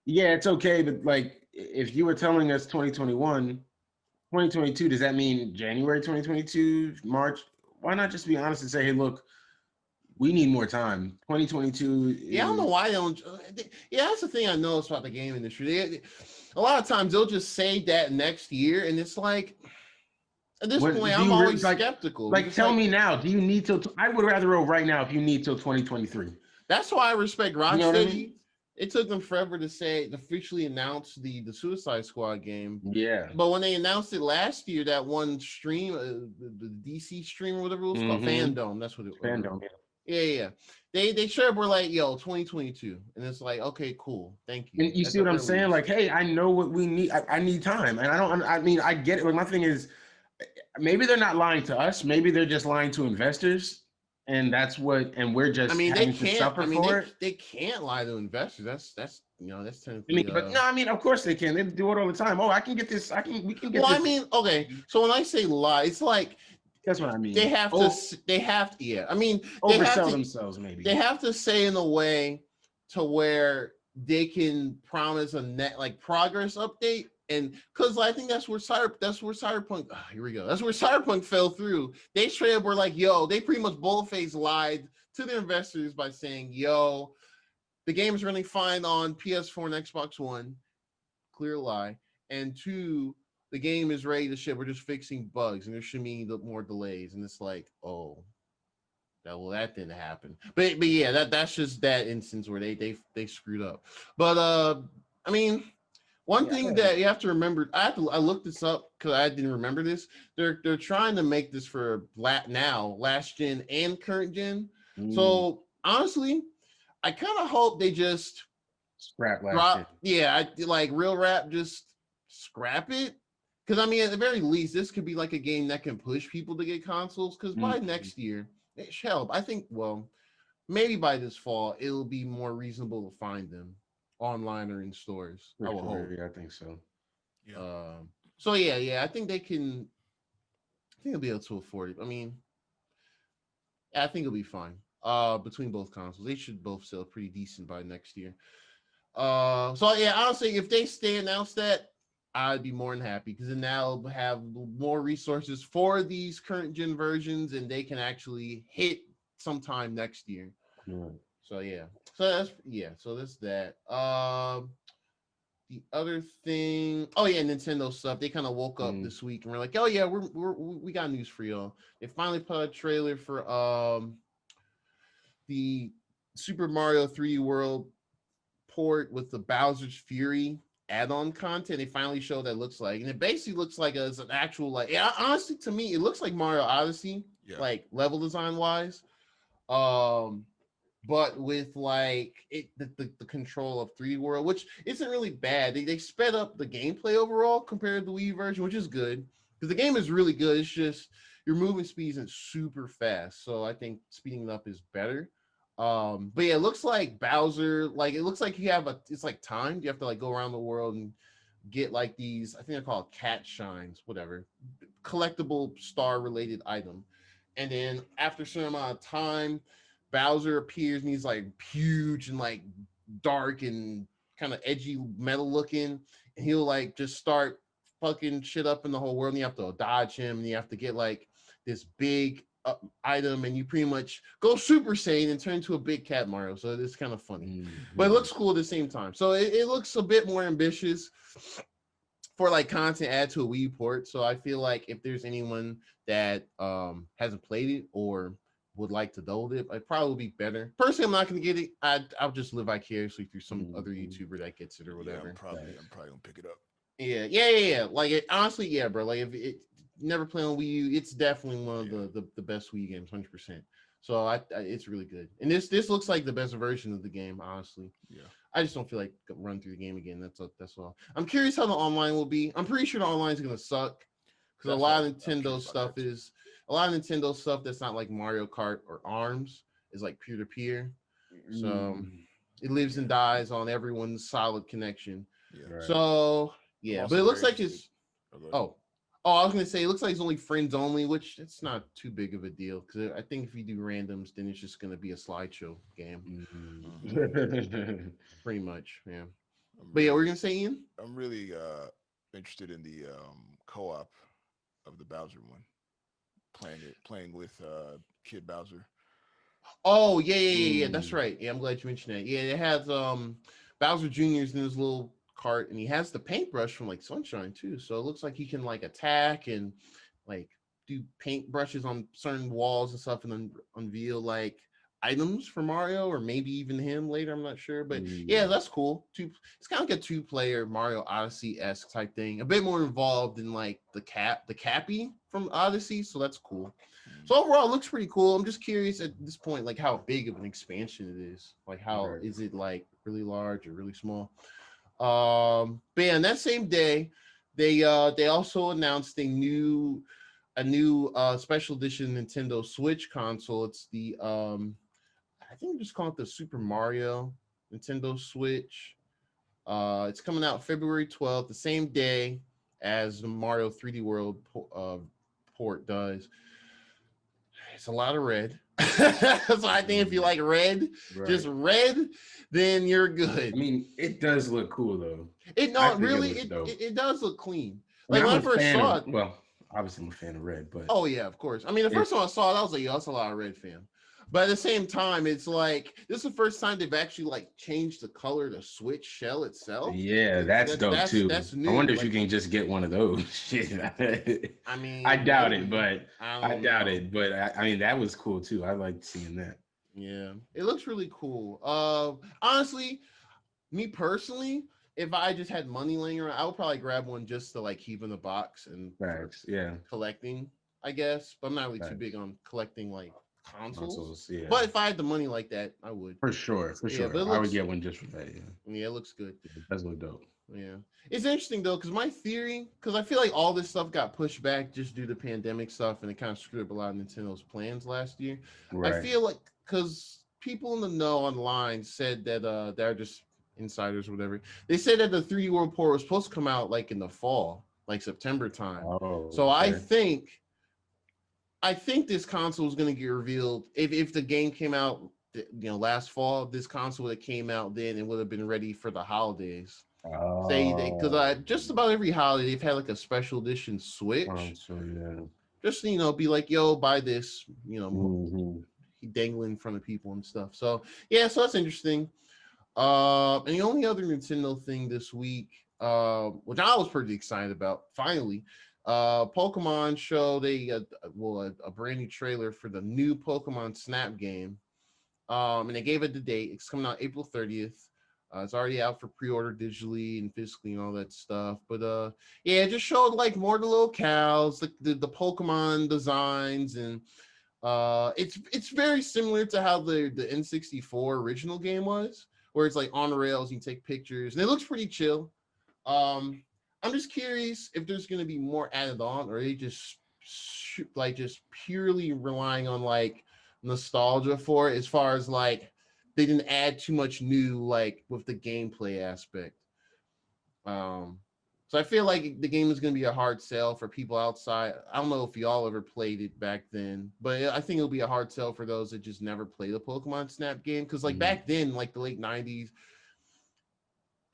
yeah, it's okay, but like if you were telling us 2022, does that mean January 2022, March? Why not just be honest and say, hey, look, we need more time. 2022. Yeah, I don't know why they don't. Yeah, that's the thing I noticed about the game industry. A lot of times they'll just say that next year, and it's like at this point I'm always skeptical. Like, tell me now. Do you need till? I would rather roll right now if you need till 2023. That's why I respect Rocksteady. You know what I mean? It took them forever to officially announce the Suicide Squad game. Yeah. But when they announced it last year, that one stream, the DC stream or whatever it was called, Fandom. That's what it was. Fandom. Yeah. They sure were like, yo, 2022. And it's like, okay, cool. Thank you. And you see what I'm saying? Like, hey, I know what we need. I need time. And I get it. Like, my thing is, maybe they're not lying to us. Maybe they're just lying to investors. And we're just they can't for it. They can't lie to investors. That's technically. Of course they can. They do it all the time. Oh, I can get this. We can get this. I mean, okay. So when I say lie, it's like that's what I mean. They have to. Yeah. I mean, they oversell themselves. Maybe they have to say in a way to where they can promise a net progress update. And because I think that's where Cyberpunk. Here we go. That's where Cyberpunk fell through. They straight up were like, "Yo," they pretty much boldface lied to their investors by saying, "Yo, the game is running fine on PS4 and Xbox One." Clear lie. And two, the game is ready to ship. We're just fixing bugs, and there should be more delays. And it's like, oh, that didn't happen. But yeah, that's just that instance where they screwed up. But I mean. One thing that you have to remember, I looked this up because I didn't remember this. They're trying to make this for last gen and current gen. So honestly, I kind of hope they just scrap last gen. Yeah, like real rap, just scrap it Because I mean, at the very least, this could be like a game that can push people to get consoles. Because by next year, it should help. I think. Well, maybe by this fall, it'll be more reasonable to find them online or in stores. I will hope. Yeah, I think so. Yeah. So yeah, I think they can. I think they'll be able to afford it. I mean, I think it'll be fine. Between both consoles, they should both sell pretty decent by next year. So yeah, honestly, if they announce that, I'd be more than happy because then now have more resources for these current gen versions, and they can actually hit sometime next year. So yeah, so that's that. The other thing, oh yeah, Nintendo stuff. They kind of woke up this week and we're like, oh yeah, we got news for y'all. They finally put out a trailer for the Super Mario 3D World port with the Bowser's Fury add-on content. They finally showed that looks like, and it basically looks like it's an actual honestly to me it looks like Mario Odyssey, like level design wise. But with like the control of 3D World, which isn't really bad. They sped up the gameplay overall compared to the Wii version, which is good because the game is really good. It's just your movement speed isn't super fast, so I think speeding it up is better. But yeah, it looks like Bowser, like it looks like it's like timed. You have to like go around the world and get like these, I think they're called cat shines, whatever, collectible star related item. And then after a certain amount of time, Bowser appears and he's like huge and like dark and kind of edgy metal looking, and he'll like just start fucking shit up in the whole world, and you have to dodge him, and you have to get like this big item, and you pretty much go Super Saiyan and turn into a big cat Mario. So it's kind of funny, but it looks cool at the same time. So it looks a bit more ambitious for like content add to a Wii port. So I feel like if there's anyone that hasn't played it or would like to download it, it probably would be better. Personally, I'm not going to get it. I'll just live vicariously through some other YouTuber that gets it or whatever. I'm probably gonna pick it up. Yeah. Like it, honestly, yeah, bro. Like if it never play on Wii U, it's definitely one of the best Wii games, 100%. So I it's really good. And this looks like the best version of the game, honestly. Yeah. I just don't feel like run through the game again. That's all. I'm curious how the online will be. I'm pretty sure the online is gonna suck because a lot of Nintendo stuff that's not like Mario Kart or ARMS is like peer-to-peer. So it lives and dies on everyone's solid connection. Yeah. Right. So yeah, but it looks like it's I was gonna say it looks like it's only friends only, which it's not too big of a deal because I think if you do randoms, then it's just gonna be a slideshow game. Pretty much, yeah. But yeah, we're gonna say Ian. I'm really interested in the co-op of the Bowser one. Playing with Kid Bowser. Oh yeah. That's right. Yeah, I'm glad you mentioned that. Yeah, it has Bowser Jr.'s in his little cart, and he has the paintbrush from like Sunshine too. So it looks like he can like attack and like do paint brushes on certain walls and stuff, and then unveil like items for Mario or maybe even him later. I'm not sure, but yeah, that's cool. It's kind of like a 2-player Mario Odyssey-esque type thing, a bit more involved in like the Cappy from Odyssey. So that's cool. So overall, it looks pretty cool. I'm just curious at this point, like how big of an expansion it is. Like how is it like really large or really small? But yeah, on that same day, they also announced a new special edition Nintendo Switch console. It's the I think just call it the Super Mario Nintendo Switch. It's coming out February 12th, the same day as the Mario 3D World port does. It's a lot of red. So I think if you like red, just red, then you're good. I mean, it does look cool though. It does look clean. Like when I first saw it. Well, obviously I'm a fan of red, but oh yeah, of course. I mean, the first time I saw it, I was like, that's a lot of red, fam. But at the same time, it's like this is the first time they've actually like changed the color to Switch shell itself. Yeah, that's dope too. That's new. I wonder if you can just get one of those. I mean, I doubt it, but I doubt it. But I mean, that was cool too. I liked seeing that. Yeah, it looks really cool. Honestly, me personally, if I just had money laying around, I would probably grab one just to like keep in the box and collecting, I guess. But I'm not really too big on collecting like consoles. Yeah. But if I had the money like that, I would. For sure. Yeah, I would get one just for that. Yeah. Yeah, it looks good. It does look dope. Yeah. It's interesting though, because my theory, because I feel like all this stuff got pushed back just due to pandemic stuff, and it kind of screwed up a lot of Nintendo's plans last year. I Right. feel like because people in the know online said that they're just insiders or whatever. They said that the 3D World Port was supposed to come out like in the fall, like September time. Oh, So okay. I think this console is going to get revealed if the game came out, last fall. This console that came out then, it would have been ready for the holidays. Say because Oh, just about every holiday they've had like a special edition Switch. so yeah. Just be like, yo, buy this. Hmm. He dangling in front of people and stuff. So yeah, so that's interesting. And the only other Nintendo thing this week, which I was pretty excited about, finally, Pokemon showed a brand new trailer for the new Pokemon Snap game. And they gave it the date. It's coming out April 30th. It's already out for pre-order digitally and physically and all that stuff. But yeah, it just showed like more of the locales, like the Pokemon designs, and it's very similar to how the N64 original game was, where it's like on rails, you can take pictures, and it looks pretty chill. I'm just curious if there's gonna be more added on, or they just just purely relying on like nostalgia for it, as far as like they didn't add too much new like with the gameplay aspect. Um, so I feel like the game is going to be a hard sell for people outside. I don't know if y'all ever played it back then, but I think it'll be a hard sell for those that just never played the Pokemon Snap game. Because like back then, like the late '90s,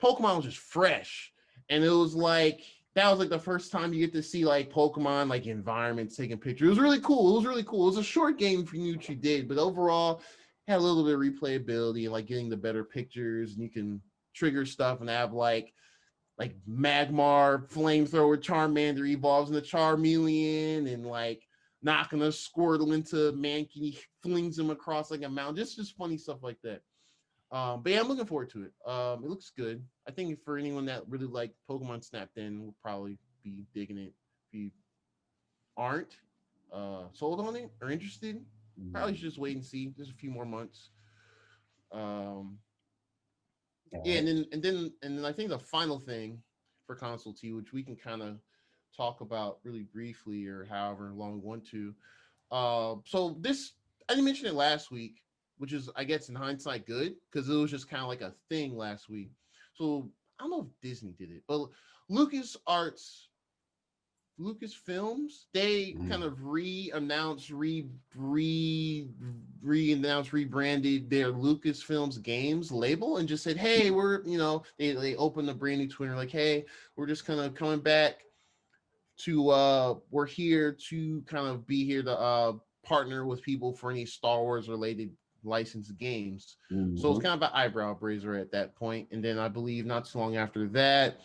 Pokemon was just fresh, and it was like that was like the first time you get to see like Pokemon like environments taking pictures. It was really cool. It was really cool. It was a short game if you knew what you did, but overall had a little bit of replayability and like getting the better pictures, and you can trigger stuff and have like Magmar flamethrower Charmander evolves into Charmeleon, and like knocking a Squirtle into Mankey flings him across like a mountain. Just funny stuff like that. But yeah, I'm looking forward to it. It looks good. I think for anyone that really liked Pokemon Snap then will probably be digging it. If you aren't sold on it or interested, probably should just wait and see. There's a few more months. Um, yeah, and then I think the final thing for console T, which we can kind of talk about really briefly or however long we want to. So this I didn't mention it last week, which is I guess in hindsight good because it was just kind of like a thing last week. So I don't know if Disney did it, but Lucas Arts Lucasfilms, they kind of re-announced, re-announced, rebranded their Lucasfilms games label and just said, hey, we're, they opened a brand new Twitter like, hey, we're just kind of coming back to, we're here to kind of be here to partner with people for any Star Wars related licensed games. So it's kind of an eyebrow raiser at that point. And then I believe not too long after that,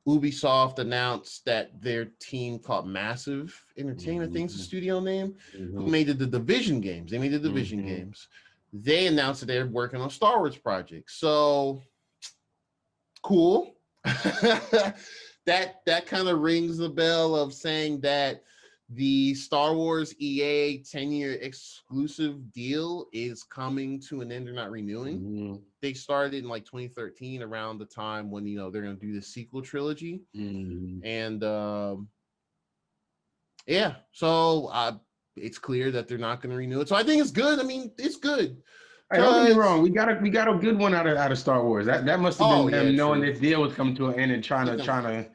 Ubisoft announced that their team called Massive Entertainment, I think it's the studio name, who made the Division games. They made the Division games. They announced that they're working on Star Wars projects. So cool. that kind of rings the bell of saying that the Star Wars EA 10-year exclusive deal is coming to an end. They're not renewing. They started in like 2013, around the time when they're going to do the sequel trilogy. And yeah, so it's clear that they're not going to renew it. So I think it's good. I mean, it's good. Hey, don't get me wrong. We got a good one out of Star Wars. That must have been them knowing this deal was coming to an end and trying to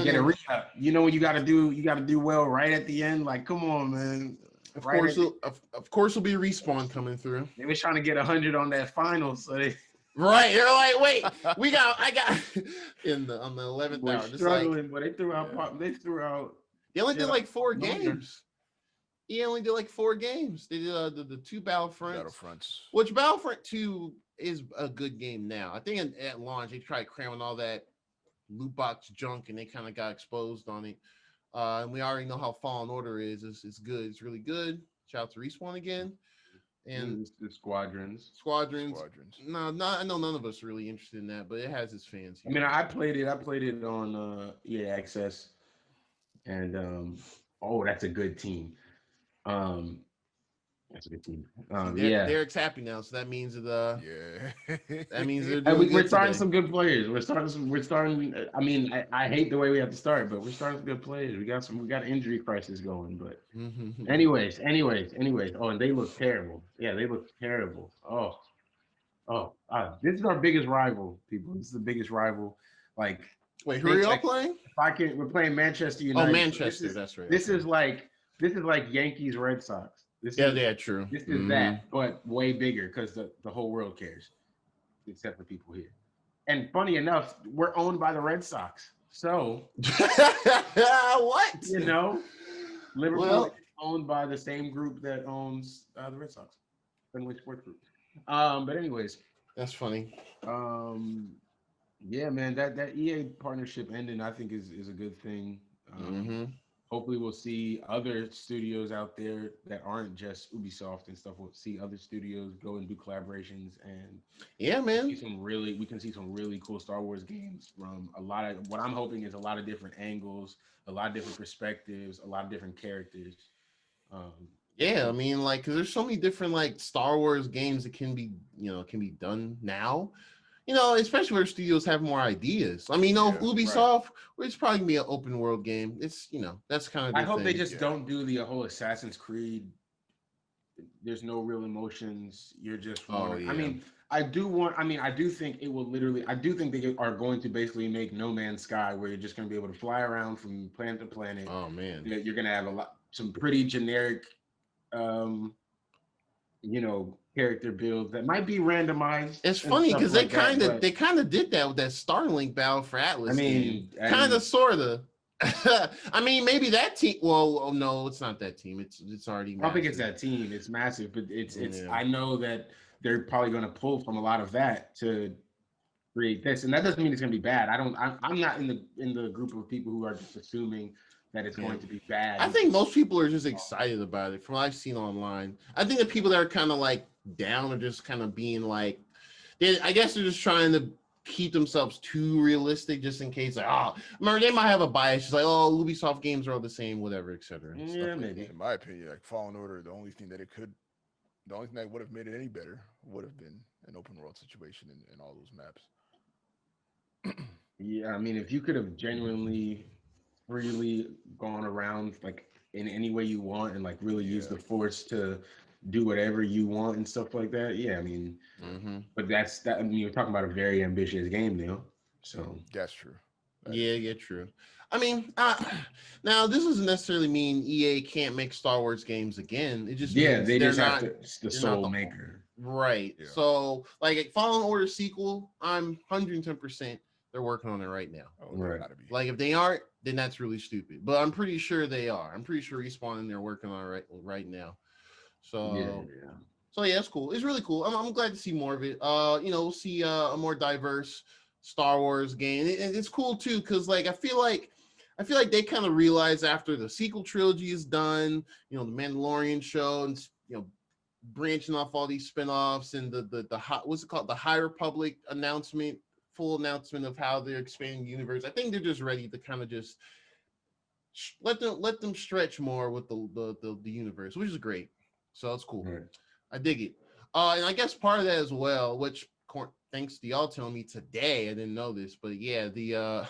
get a re-up. When you got to do well right at the end. Like, come on, man. Of course, will be Respawn coming through. They was trying to get 100 on that final, so they. Right, they're like, wait, I got on the 11th hour. Struggling, but they threw out. They only did like 4 games. He only did like 4 games. They did the 2 Battlefronts. Which Battlefront 2 is a good game now. I think at launch they tried cramming all that loot box junk and they kind of got exposed on it. And we already know how Fallen Order is. It's good. It's really good. Shout out to Respawn again. And the Squadrons. No, I know none of us are really interested in that, but it has its fans. I mean, I played it on EA Access, and that's a good team. That's a good team. See, Yeah. Derek's happy now, so that means Yeah. that means they're And doing we're good starting today. some good players. We're starting. I mean, I hate the way we have to start, but we're starting some good players. We got injury crisis going. But anyways. Oh, and they look terrible. Yeah, they look terrible. This is our biggest rival, people. This is the biggest rival. Like, Wait, who are think y'all like playing? if I can, we're playing Manchester Oh, United. So Manchester. That's right. this Okay. is like this is like Yankees Red Sox. Yeah, true. This is that, but way bigger because the whole world cares, except for people here. And funny enough, we're owned by the Red Sox. So, What? Liverpool Well, is owned by the same group that owns the Red Sox, Fenway Sports Group. But anyways, that's funny. yeah, man, that EA partnership ending, I think is a good thing. Hopefully we'll see other studios out there that aren't just Ubisoft and stuff. We'll see other studios go and do collaborations, and yeah, man, we can see some really cool Star Wars games from a lot of what I'm hoping is a lot of different angles, a lot of different perspectives, a lot of different characters. Yeah, I mean, like, because there's so many different like Star Wars games that can be done now. Especially where studios have more ideas. I mean, Ubisoft, it's probably gonna be an open world game. It's that's kind of. I hope they just don't do the whole Assassin's Creed. There's no real emotions. You're just. I mean, I do think it will literally. I do think they are going to basically make No Man's Sky, where you're just going to be able to fly around from planet to planet. Oh man, you're going to have some pretty generic, character builds that might be randomized. It's funny because they kind of did that with that Starlink battle for Atlas. I mean, kind of, sorta. I mean, maybe that team. Well, no, it's not that team. It's already. I don't think it's that team. It's massive, but it's. I know that they're probably going to pull from a lot of that to create this, and that doesn't mean it's going to be bad. I'm not in the group of people who are just assuming that it's going to be bad. I think most people are just excited about it from what I've seen online. I think the people that are kind of like down are just kind of being like, I guess they're just trying to keep themselves too realistic just in case, like, remember, they might have a bias. It's like, Ubisoft games are all the same, whatever, etc. Yeah, maybe. In my opinion, like Fallen Order, the only thing that would have made it any better would have been an open world situation in all those maps. Yeah, I mean, if you could have genuinely freely gone around like in any way you want and like really use the Force to do whatever you want and stuff like that. Yeah, I mean, but that. I mean, you're talking about a very ambitious game now. So that's true. Yeah, true. I mean, now this doesn't necessarily mean EA can't make Star Wars games again. It just means they just not, have the sole maker, right? Yeah. So, like Fallen Order sequel, I'm 110%. They're working on it right now. Right. Like if they aren't, then that's really stupid. But I'm pretty sure they are. I'm pretty sure Respawn and they're working on it right now. So So yeah, it's cool. It's really cool. I'm glad to see more of it. We'll see a more diverse Star Wars game. And it's cool too, because like I feel like they kind of realize after the sequel trilogy is done, the Mandalorian show, and branching off all these spinoffs and the what's it called? The High Republic full announcement of how they're expanding the universe. I think they're just ready to kind of just let them stretch more with the universe, which is great. So it's cool. Right. I dig it. And I guess part of that as well, which thanks to y'all telling me today, I didn't know this, but yeah, the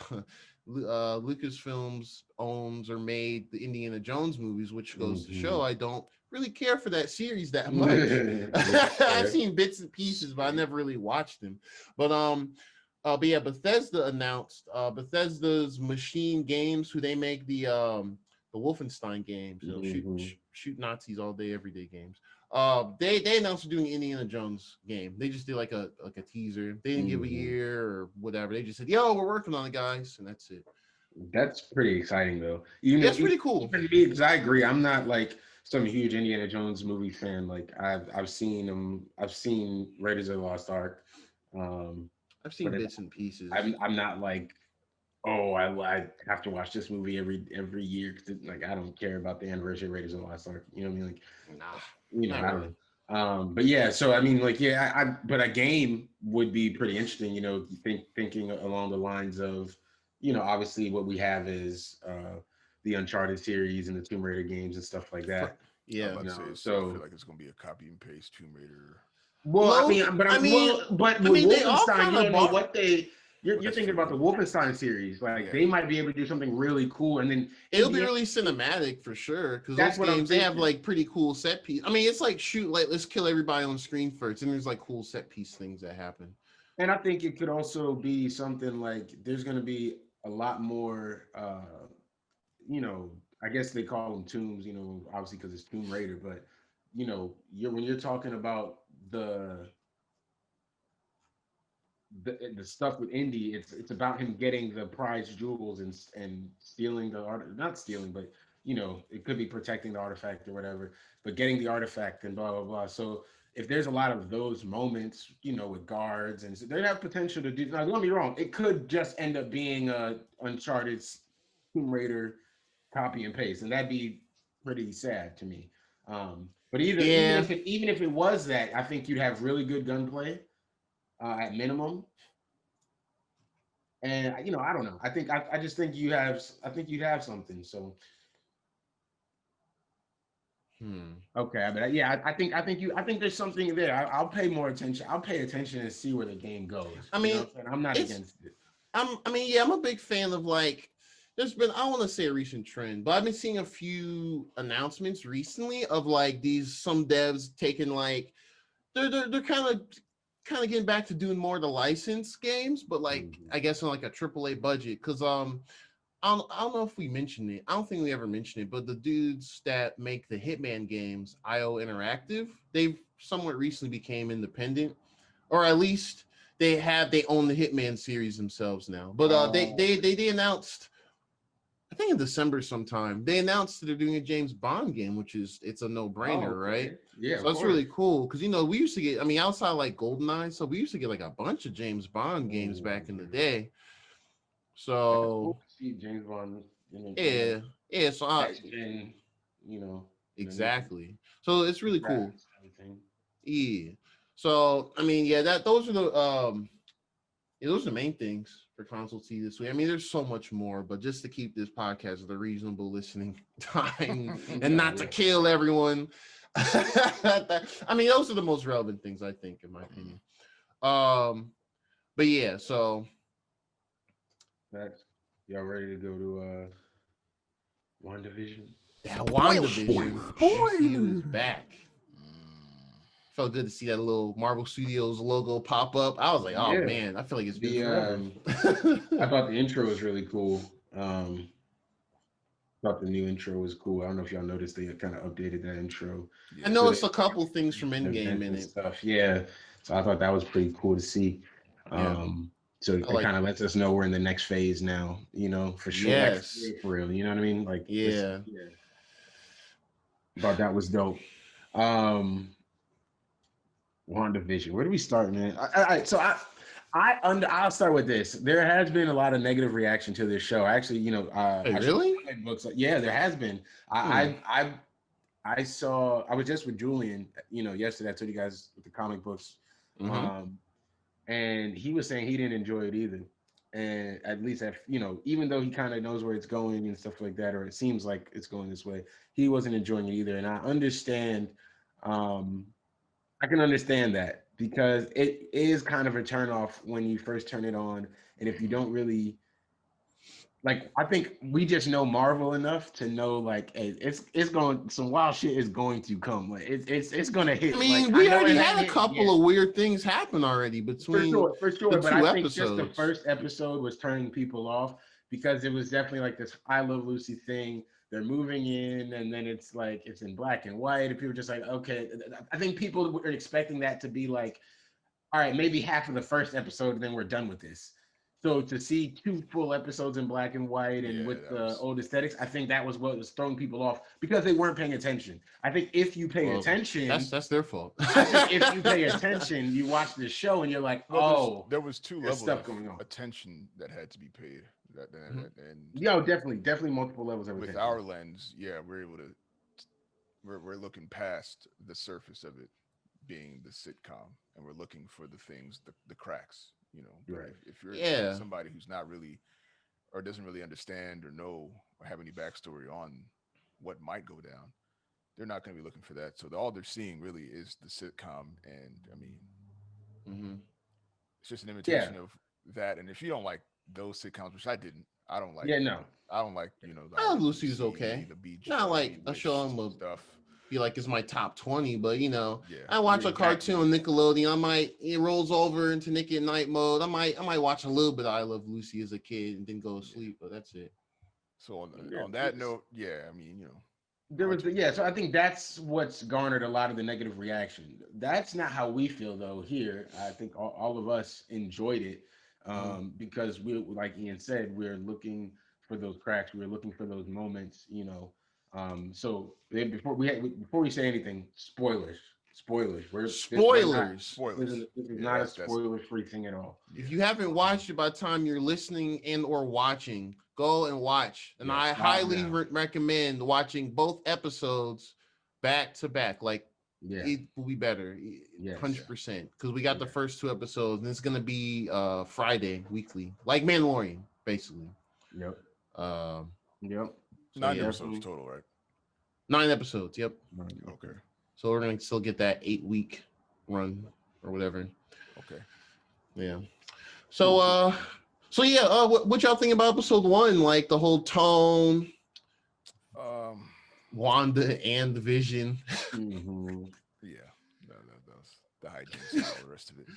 Lucasfilms owns or made the Indiana Jones movies, which goes to show I don't really care for that series that much. I've seen bits and pieces, but I never really watched them. But yeah, Bethesda announced Bethesda's Machine Games, who they make the Wolfenstein games, shoot Nazis all day, every day games. They announced they're doing an Indiana Jones game. They just did like a teaser. They didn't give a year or whatever. They just said, "Yo, we're working on it, guys," and that's it. That's pretty exciting, though. That's pretty cool. Because I agree. I'm not like some huge Indiana Jones movie fan. Like I've seen them. I've seen Raiders of the Lost Ark. I've seen bits and pieces. I'm not like, I have to watch this movie every year because like I don't care about the anniversary of Raiders of the Lost Ark. You know what I mean? Like, I don't know. But yeah, so I mean, like, but a game would be pretty interesting. Thinking along the lines of, obviously what we have is the Uncharted series and the Tomb Raider games and stuff like that. I'm Yeah. about to say, so I feel like it's gonna be a copy and paste Tomb Raider. Well, but with they all Wolfenstein, kind you of don't know what they. You're That's thinking about the true. Wolfenstein series. Like Yeah. they might be able to do something really cool, and then It'll in be the really cinematic for sure. Because those that's what I'm games, they have thinking. like pretty cool set piece. I mean, it's like shoot, like let's kill everybody on screen first, and there's like cool set piece things that happen. And I think it could also be something like there's going to be a lot more. You know, I guess they call them tombs. You know, obviously because it's Tomb Raider, but you know, when you're talking about the the stuff with Indy, it's about him getting the prized jewels and stealing the art, not stealing, but you know, it could be protecting the artifact or whatever, but getting the artifact and blah blah blah. So if there's a lot of those moments, you know, with guards and so they have potential to do. Now, don't get me wrong, it could just end up being a Uncharted Tomb Raider copy and paste, and that'd be pretty sad to me. But Yeah. even if it was that, I think you'd have really good gunplay at minimum. And you know, I don't know. I just think you have. I think you'd have something. So okay, yeah, I think there's something there. I'll pay more attention. I'll pay attention and see where the game goes. I You know mean, what I'm saying? I'm not it's against it. I'm a big fan of like there's been I don't want to say a recent trend, but I've been seeing a few announcements recently of like these some devs taking like they're kind of getting back to doing more of the licensed games, but like I guess on like a AAA budget. Cause I don't know if we mentioned it. I don't think we ever mentioned it, but the dudes that make the Hitman games, IO Interactive, they've somewhat recently became independent, or at least they own the Hitman series themselves now. But they announced, I think in December sometime, they announced that they're doing a James Bond game, which is it's a no-brainer, Okay. right? Yeah, So that's really cool because you know we used to get, I mean, outside like GoldenEye, so we used to get like a bunch of James Bond games back in the day. So see James Bond. yeah. So and you know exactly. So it's really cool. Everything. Yeah. So I mean, yeah, those are those are the main things for Console T this week. I mean, there's so much more, but just to keep this podcast at a reasonable listening time and not to kill everyone. I mean, those are the most relevant things I think, in my opinion. But yeah, so y'all ready to go to Wandavision? yeah, Wandavision. MCU is back. Felt good to see that little Marvel Studios logo pop up. I was like, oh man, I feel like it's been forever. I thought the intro was really cool. Thought the new intro was cool. I don't know if y'all noticed they kind of updated that intro. I noticed a couple things from Endgame in it. Stuff. Yeah. So I thought that was pretty cool to see. So it kind of lets us know we're in the next phase now, you know, for sure. Yes. Like, for real. You know what I mean? Like, yeah. Thought that was dope. WandaVision. Where do we start, man? I'll start with this. There has been a lot of negative reaction to this show. Actually, you know, really? Books. Yeah, there has been. I saw. I was just with Julian, you know, yesterday. I told you guys with the comic books, and he was saying he didn't enjoy it either. And at least, you know, even though he kind of knows where it's going and stuff like that, or it seems like it's going this way, he wasn't enjoying it either. And I understand. I can understand that because it is kind of a turnoff when you first turn it on, and if you don't really like, I think we just know Marvel enough to know like, hey, it's going, some wild shit is going to come. Like it's gonna hit. I mean, we already had a couple of weird things happen already between for sure. But I think just the episodes. first episode was turning people off because it was definitely like this I Love Lucy thing. They're moving in, and then it's like it's in black and white, and people are just like, okay. I think people were expecting that to be like, all right, maybe half of the first episode, and then we're done with this. So to see 2 full episodes in black and white and with the old aesthetics, I think that was what was throwing people off because they weren't paying attention. I think if you pay attention, that's their fault. I think if you pay attention, you watch the show and you're like, there was 2 levels stuff of going on. Attention that had to be paid. And definitely multiple levels of attention. With our lens, we're able to. We're looking past the surface of it being the sitcom, and we're looking for the things, the cracks. You know, right. If you're somebody who's not really, or doesn't really understand or know or have any backstory on what might go down, they're not going to be looking for that. So all they're seeing really is the sitcom, and I mean, it's just an Yeah. imitation of that. And if you don't like those sitcoms, which I didn't, I don't like. Yeah, no. I don't like the I Oh, Love Lucy's Lucy, okay. the Beach, Not like a Bewitched show I'm a stuff. feel like it's my top 20, but you know, Yeah, I watch Yeah, a cartoon on Nickelodeon. It rolls over into Nick at Night mode. I might watch a little bit of I Love Lucy as a kid and then go to sleep, but that's it. So Yeah, on that note, yeah, I mean, there was watch it. so I think that's what's garnered a lot of the negative reaction. That's not how we feel though here. I think all of us enjoyed it because we, like Ian said, we're looking for those cracks, we're looking for those moments, so before we say anything, spoilers, Spoilers. this is Yeah, not a that's spoiler free thing at all. If you haven't watched it by the time you're listening and or watching, go and watch. And Yeah, I stop highly now. Recommend watching both episodes back to back. Like Yeah. it will be better, Yes. 100%. Because we got the Yeah. first 2 episodes, and it's gonna be Friday weekly, like Mandalorian, basically. Yep. So 9 yeah. episodes total, right? 9 episodes. Yep. Okay. So we're gonna still get that 8-week run or whatever. Okay. Yeah. So what y'all think about episode 1? Like the whole tone, Wanda and the Vision. Yeah. That's the hygiene and all the rest of it.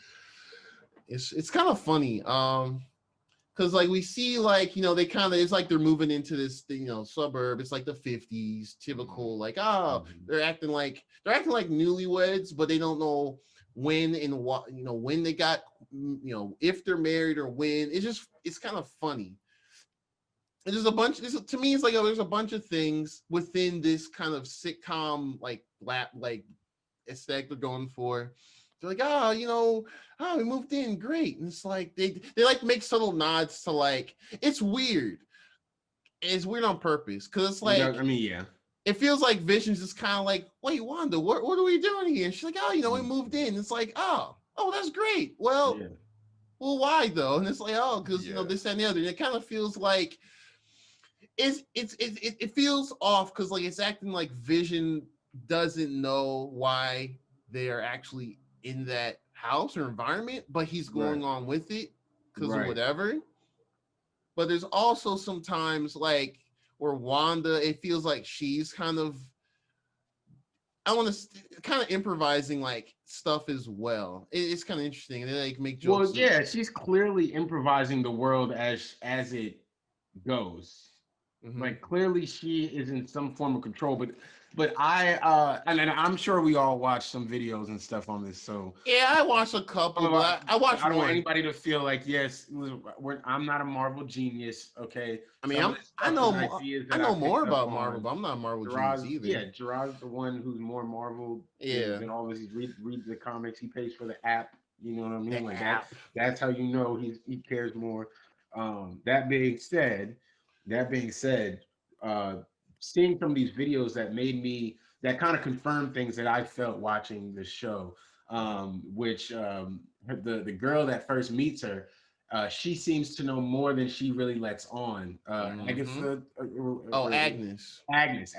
It's kind of funny. Because like we see, like, they kind of, it's like they're moving into this suburb. It's like the 50s, typical, like, they're acting like newlyweds, but they don't know when and what, when they got, if they're married or when. It's kind of funny. And there's a bunch, to me, it's like, there's a bunch of things within this kind of sitcom, like aesthetic they're going for. They're like, we moved in, great. And it's like they like make subtle nods to, like, it's weird. It's weird on purpose, because it's like, it feels like Vision's just kind of like, wait, Wanda, what are we doing here? And she's like, we moved in. It's like, oh, that's great. Well, why though? And it's like, because this and the other. And it kind of feels like it feels off, because like it's acting like Vision doesn't know why they are actually in that house or environment, but he's going on with it because of whatever. But there's also sometimes like where Wanda, it feels like she's kind of improvising like stuff as well. It's kind of interesting, and they like make jokes. Well, yeah, she's clearly improvising the world as it goes. Like clearly she is in some form of control, but I and I'm sure we all watched some videos and stuff on this. So yeah, I watched a couple. But I watched. I don't want anybody to feel like, yes, I'm not a Marvel genius. Okay, I mean, I know more about Marvel, but I'm not a Marvel genius either. Yeah, Gerard's the one who's more Marvel. Yeah, and all this. He reads the comics. He pays for the app. You know what I mean? Like that. That's how you know he cares more. That being said, seeing some of these videos that kind of confirmed things that I felt watching the show, which the girl that first meets her, she seems to know more than she really lets on. I guess Agnes. Agnes.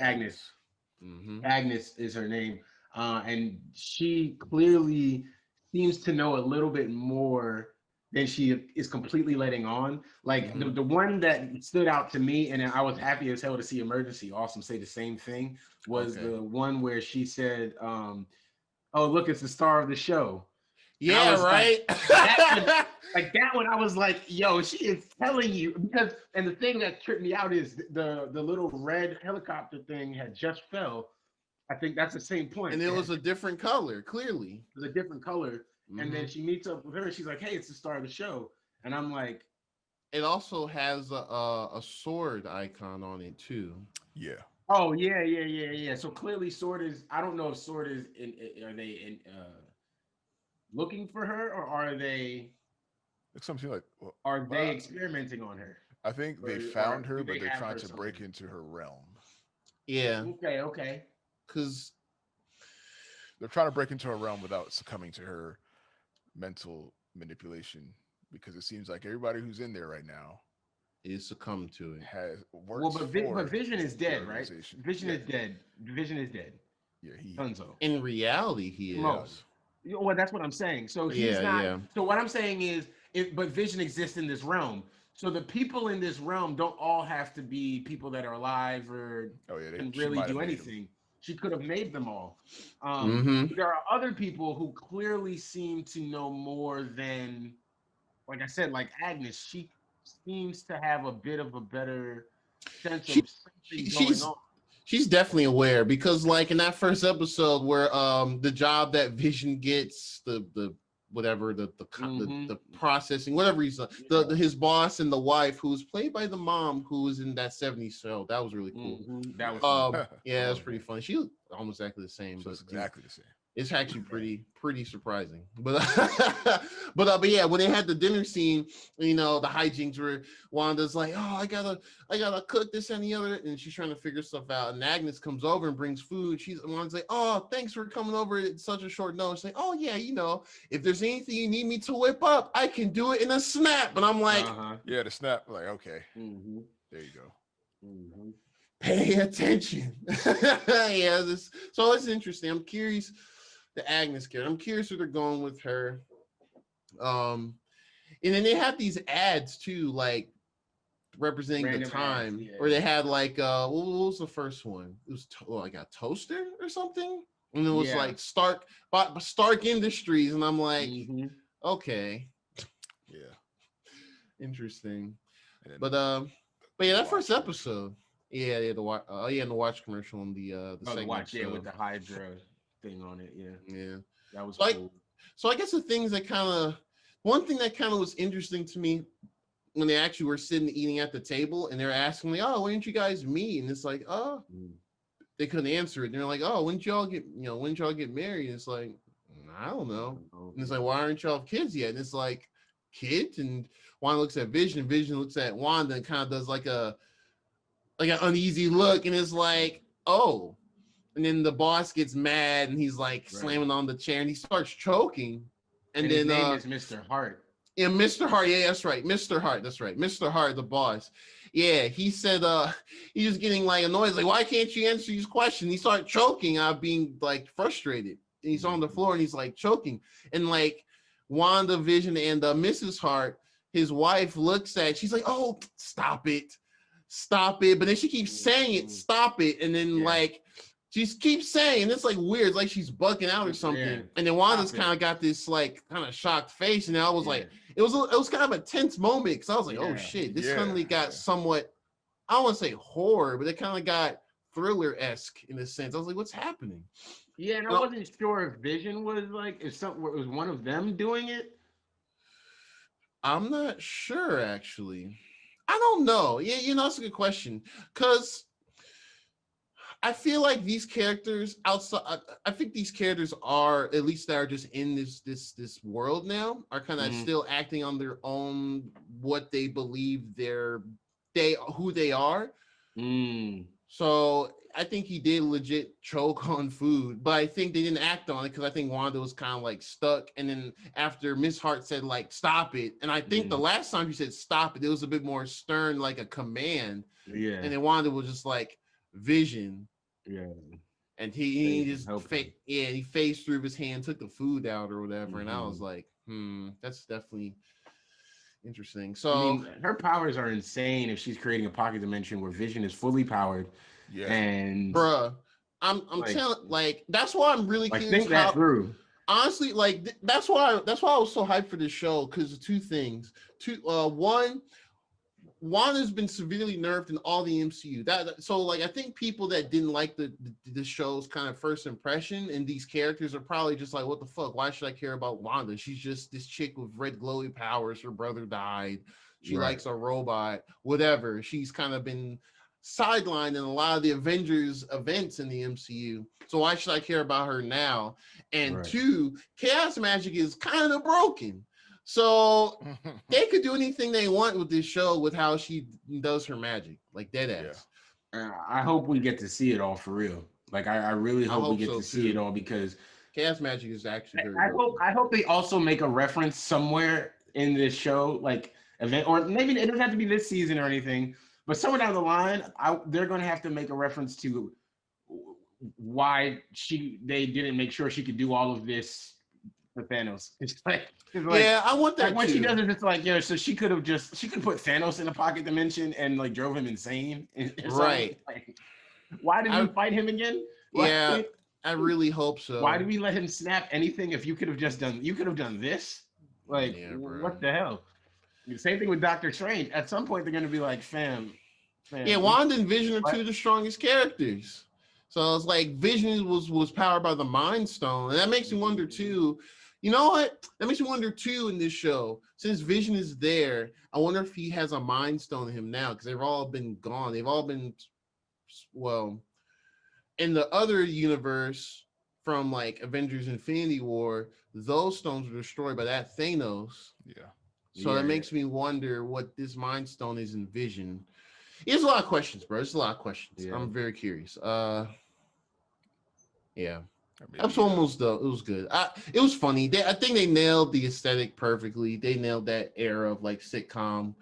Agnes is her name, and she clearly seems to know a little bit more than she is completely letting on. Like the one that stood out to me, and I was happy as hell to see Emergency Awesome say the same thing, was the one where she said, oh, look, it's the star of the show. Yeah, right. Like that one, I was like, yo, she is telling you, because, and the thing that tripped me out is the little red helicopter thing had just fell. I think that's the same point. And it was a different color, clearly. It was a different color. And then she meets up with her. She's like, hey, it's the star of the show. And I'm like, it also has a sword icon on it too. Yeah. Oh, yeah. So clearly Sword is, I don't know if Sword is are they looking for her, or are they, it's something like, are they experimenting on her? I think they found her, but they're trying to break into her realm. Yeah. Okay. Because they're trying to break into her realm without succumbing to her mental manipulation, because it seems like everybody who's in there right now is succumbed to it. Has worked. But Vision is dead, right? Vision is dead. Yeah, he. Dunzo. In reality, he is. Most. Well, that's what I'm saying. So he's Yeah, not. yeah. So what I'm saying is, but Vision exists in this realm. So the people in this realm don't all have to be people that are alive or Oh yeah, can she really might have do made him. anything. She could have made them all. Mm-hmm. There are other people who clearly seem to know more than, like I said, like Agnes. She seems to have a bit of a better sense She, of something going she's on. she's definitely aware because like in that first episode where the job that Vision gets, the whatever the processing, whatever he's his boss and the wife who's played by the mom who was in that 70s show, that was really cool. That was fun. Yeah, that's pretty funny. She looked almost exactly the same, So but it's exactly the same. it's actually pretty surprising. But but yeah, when they had the dinner scene, you know, the hijinks where Wanda's like, oh, I gotta cook this and the other, and she's trying to figure stuff out. And Agnes comes over and brings food. Wanda's like, oh, thanks for coming over at such a short notice. Like, oh yeah, you know, if there's anything you need me to whip up, I can do it in a snap. And I'm like, yeah, the snap. Like, okay, there you go. Pay attention. Yeah, so it's interesting. I'm curious. The Agnes character. I'm curious where they're going with her. And then they have these ads too, like representing Random the time, ads, yeah. where they had like what was the first one? It was like a toaster or something, and it was like Stark Industries, and I'm like, okay, yeah, interesting. But yeah, that first episode, yeah, the watch, and the watch commercial and the second watch, episode. with the Hydra thing on it, yeah, that was so cool. So I guess the things that one thing that kind of was interesting to me when they actually were sitting eating at the table and they're asking me, oh, when did you guys meet? And it's like, oh, they couldn't answer it. And they're like, oh, when did y'all get married? And it's like, I don't know. And it's like, why aren't y'all have kids yet? And it's like, kids? And Wanda looks at Vision looks at Wanda and kind of does like an uneasy look. And it's like, oh. And then the boss gets mad and he's like slamming on the chair and he starts choking. And then his name is Mr. Hart. Yeah, Mr. Hart. Yeah, that's right. Mr. Hart. That's right. Mr. Hart, the boss. Yeah, he said he's just getting like annoyed. He's like, why can't you answer these questions? He started choking out being like frustrated. And he's on the floor and he's like choking. And like WandaVision and Mrs. Hart, his wife looks at, she's like, oh, stop it. But then she keeps saying it, stop it. And then like she keeps saying, and it's like weird, it's like she's bugging out or something. Yeah. And then Wanda's kind of got this like kind of shocked face, and I was like, it was kind of a tense moment because I was like, oh shit, this suddenly got somewhat, I don't want to say horror, but it kind of got thriller-esque in a sense. I was like, what's happening? Yeah, and I wasn't sure if Vision was like, if something it was one of them doing it. I'm not sure actually. I don't know. Yeah, you know, that's a good question because I feel like these characters outside. I think these characters are, at least that are just in this world now, are kind of still acting on their own, what they believe who they are. So I think he did legit choke on food, but I think they didn't act on it because I think Wanda was kind of like stuck. And then after Miss Hart said like stop it, and I think the last time she said stop it, it was a bit more stern, like a command. Yeah. And then Wanda was just like, Vision. Yeah. And he just he phased through his hand, took the food out or whatever. And I was like, that's definitely interesting. So I mean, her powers are insane if she's creating a pocket dimension where Vision is fully powered. Yeah. And bruh, I'm like, telling, like, that's why I'm really curious. Think that through. Honestly, like that's why I was so hyped for this show, because of two things. One, Wanda's been severely nerfed in all the MCU. So like I think people that didn't like the show's kind of first impression and these characters are probably just like, what the fuck? Why should I care about Wanda? She's just this chick with red glowy powers. Her brother died. She likes a robot. Whatever. She's kind of been sidelined in a lot of the Avengers events in the MCU. So why should I care about her now? And two, chaos magic is kind of broken. So they could do anything they want with this show with how she does her magic, like dead ass. Yeah. I hope we get to see it all for real. Like I really hope we get to see it all, because chaos magic is actually very I hope they also make a reference somewhere in this show, like event, or maybe it doesn't have to be this season or anything, but somewhere down the line, they're going to have to make a reference to why they didn't make sure she could do all of this for Thanos. It's like yeah, I want that like when too. she does it, it's like, yo, so she could put Thanos in a pocket dimension and like drove him insane. Right. Like, why did we fight him again? Yeah, I really hope so. Why did we let him snap anything if you could have done this? Like, Yeah, bro. what the hell? The same thing with Doctor Strange. At some point, they're gonna be like, fam. Yeah, Wanda and Vision are two of the strongest characters. So it's like Vision was powered by the Mind Stone, and that makes me wonder too. You know what? That makes me wonder too in this show. Since Vision is there, I wonder if he has a Mind Stone in him now because they've all been gone. They've all been, well, in the other universe from like Avengers Infinity War, those stones were destroyed by that Thanos. Yeah. So that makes me wonder what this Mind Stone is in Vision. There's a lot of questions, bro. There's a lot of questions. Yeah. I'm very curious. Yeah. Maybe, Episode almost though. It was good. It was funny. I think they nailed the aesthetic perfectly. They nailed that era of like sitcom.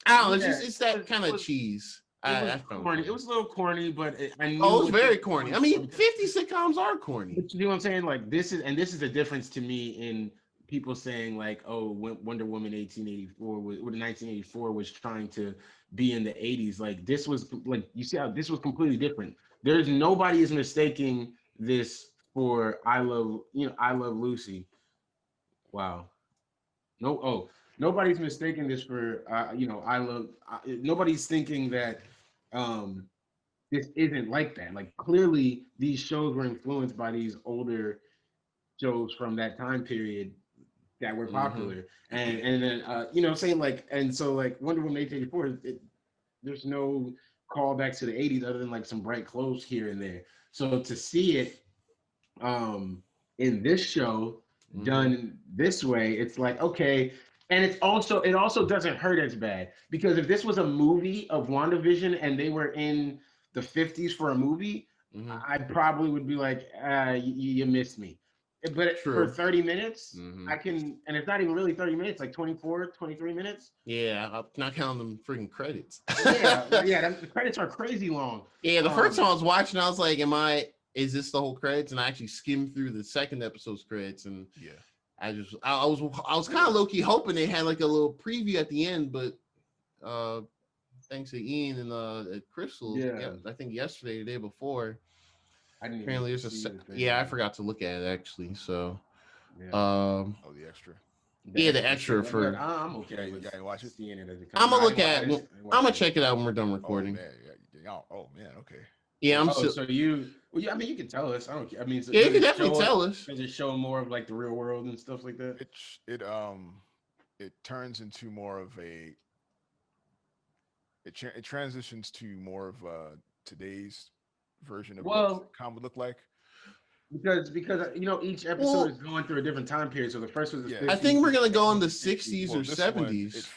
I don't know. It's that kind of cheese. It was corny. It was a little corny, but I knew. Oh, it was very corny. I mean, 50 sitcoms are corny. But you know what I'm saying? Like this is the difference to me in people saying like, oh, Wonder Woman 1984 was trying to be in the 80s. Like this was like, you see how this was completely different. There's nobody is mistaking this for I Love Lucy. Wow. Nobody's mistaking this for nobody's thinking that this isn't like that. Like clearly these shows were influenced by these older shows from that time period that were popular. And then saying like, and so like Wonder Woman 1884, there's no callback to the 80s other than like some bright clothes here and there. So to see it in this show done this way, it's like, okay. And it also doesn't hurt as bad, because if this was a movie of WandaVision and they were in the 50s for a movie, I probably would be like, you missed me. But for 30 minutes, I can, and it's not even really 30 minutes, like 24, 23 minutes. Yeah, I'm not counting them freaking credits. The credits are crazy long. Yeah, the first time I was watching, I was like, is this the whole credits? And I actually skimmed through the second episode's credits, and yeah. I was kind of low-key hoping they had like a little preview at the end, but thanks to Ian and Crystal, I think yesterday, the day before, apparently there's I forgot to look at it actually. So the extra. The extra for I'm okay with watch it. Seeing it as it I'm gonna look at it. I'm gonna check it out when we're done recording. Oh man, okay. Yeah, I'm so you. Well, yeah, I mean, you can tell us. I don't care. I mean, you can definitely tell us. Does it show more of like the real world and stuff like that? It turns into more of a. It transitions to more of today's version of what the sitcom would look like. Because each episode is going through a different time period. So the first was the 50s. I think we're gonna go in the 60s or 70s.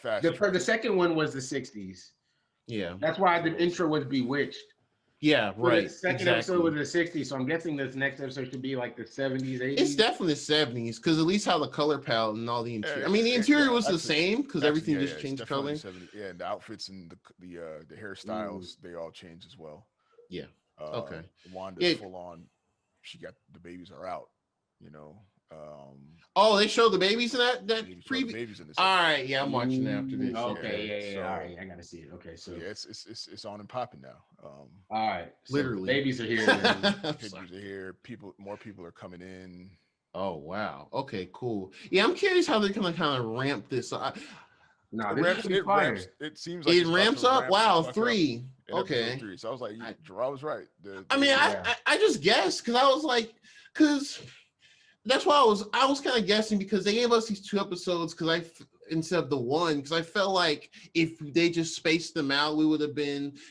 The second one was the 60s. Yeah, that's why the intro was Bewitched. Yeah, right. The second episode was the 60s, so I'm guessing this next episode should be like the 70s, 80s. It's definitely the 70s, because at least how the color palette and all the interior. I mean, the interior was the same because everything just changed color. Yeah, and the outfits and the hairstyles, they all changed as well. Yeah. Okay. Wanda's full on. She got the babies are out. They showed the babies in that preview. All right, yeah, I'm watching after this. Okay, yeah. All right, I gotta see it. Okay, so it's on and popping now. All right, so literally, babies are here. Babies are here. More people are coming in. Oh wow. Okay, cool. Yeah, I'm curious how they're gonna kind of ramp this up. It seems like it ramps up. Wow, 3. Okay. 3. So I was like, Gerard was right. I just guessed because I was like, that's why I was kind of guessing, because they gave us these 2 episodes instead of the 1, because I felt like if they just spaced them out,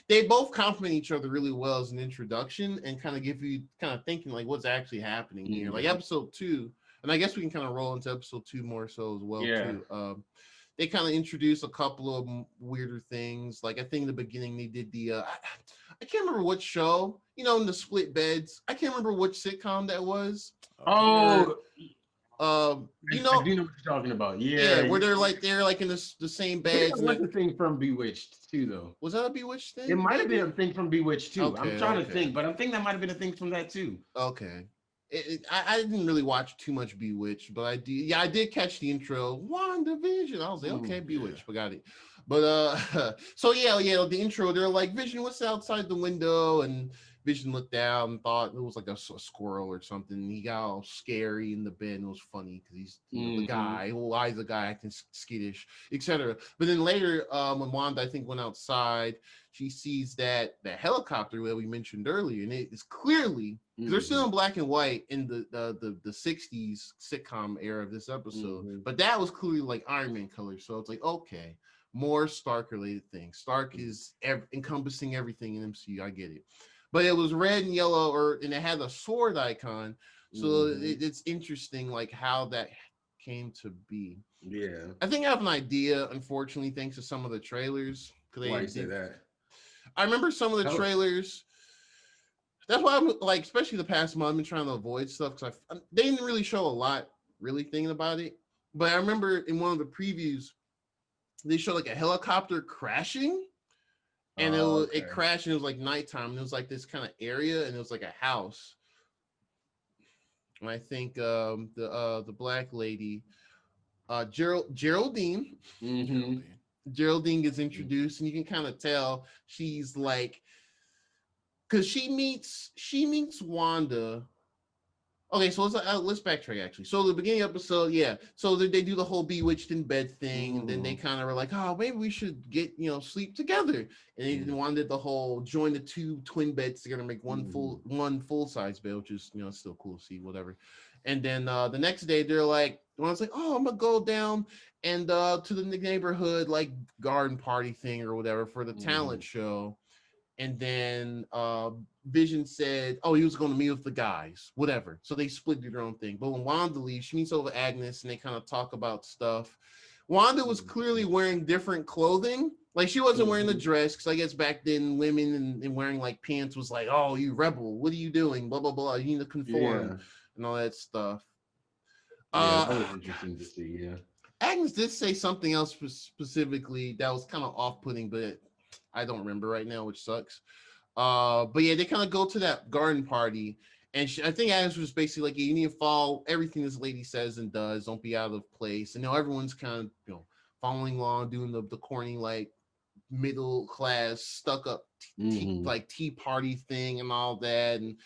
they both complement each other really well as an introduction and kind of give you kind of thinking like what's actually happening here. Like episode 2, and I guess we can kind of roll into episode 2 more so as well too. They kind of introduce a couple of weirder things. Like I think in the beginning they did the I can't remember what show, in the split beds. I can't remember which sitcom that was. You I know, do know what you're talking about. yeah, Yeah, where they're like in the same I think beds. that was the thing from Bewitched too, though. Was that a Bewitched It thing? might have Maybe. been a thing from Bewitched too. I'm Okay, trying to okay, think, but I'm thinking that might have been a thing from that too. okay. I didn't really watch too much Bewitched, but I did. Yeah, I did catch the intro. Wandavision. I was like, okay, Yeah. Bewitched, forgot it. But so yeah, the intro. They're like, Vision, what's outside the window? And Vision looked down and thought it was like a squirrel or something. He got all scary in the bed. And it was funny because he's the guy. Why is the guy acting skittish, etc. But then later, when Wanda I think went outside, she sees that helicopter that we mentioned earlier, and it is clearly because they're still in black and white in the 60s sitcom era of this episode, but that was clearly like Iron Man color. So it's like, okay, more Stark related things. Stark is encompassing everything in MCU. I get it, but it was red and yellow, and it had a sword icon. So it's interesting, like how that came to be. Yeah. I think I have an idea, unfortunately, thanks to some of the trailers. Why you say that? I remember some of the trailers. That's why I'm like, especially the past month, I've been trying to avoid stuff because they didn't really show a lot really thinking about it. But I remember in one of the previews, they showed like a helicopter crashing, and it crashed and it was like nighttime, and it was like this kind of area, and it was like a house. And I think the black lady, Geraldine. Geraldine gets introduced, and you can kind of tell she's like, because she meets Wanda. Okay, so let's backtrack actually. So the beginning of the episode, yeah. So they do the whole bewitched in bed thing, and then they kind of were like, oh, maybe we should get sleep together. And they wanted the whole join the two twin beds together, make one full size bed, which is still cool to see, whatever. And then the next day they're like, one's like, oh, I'm gonna go down and to the neighborhood like garden party thing or whatever for the talent show. And then Vision said, oh, he was going to meet with the guys, whatever. So they split their own thing. But when Wanda leaves, she meets over Agnes and they kind of talk about stuff. Wanda was clearly wearing different clothing. Like she wasn't wearing the dress because I guess back then women and wearing like pants was like, oh, you rebel. What are you doing? Blah, blah, blah. You need to conform and all that stuff. That was interesting to see, yeah. Agnes did say something else specifically that was kind of off-putting, but I don't remember right now, which sucks. But yeah, they kind of go to that garden party, and I think Agnes was basically like, you need to follow everything this lady says and does. Don't be out of place. And everyone's kind of following along, doing the corny like middle class stuck up like tea party thing and all that. And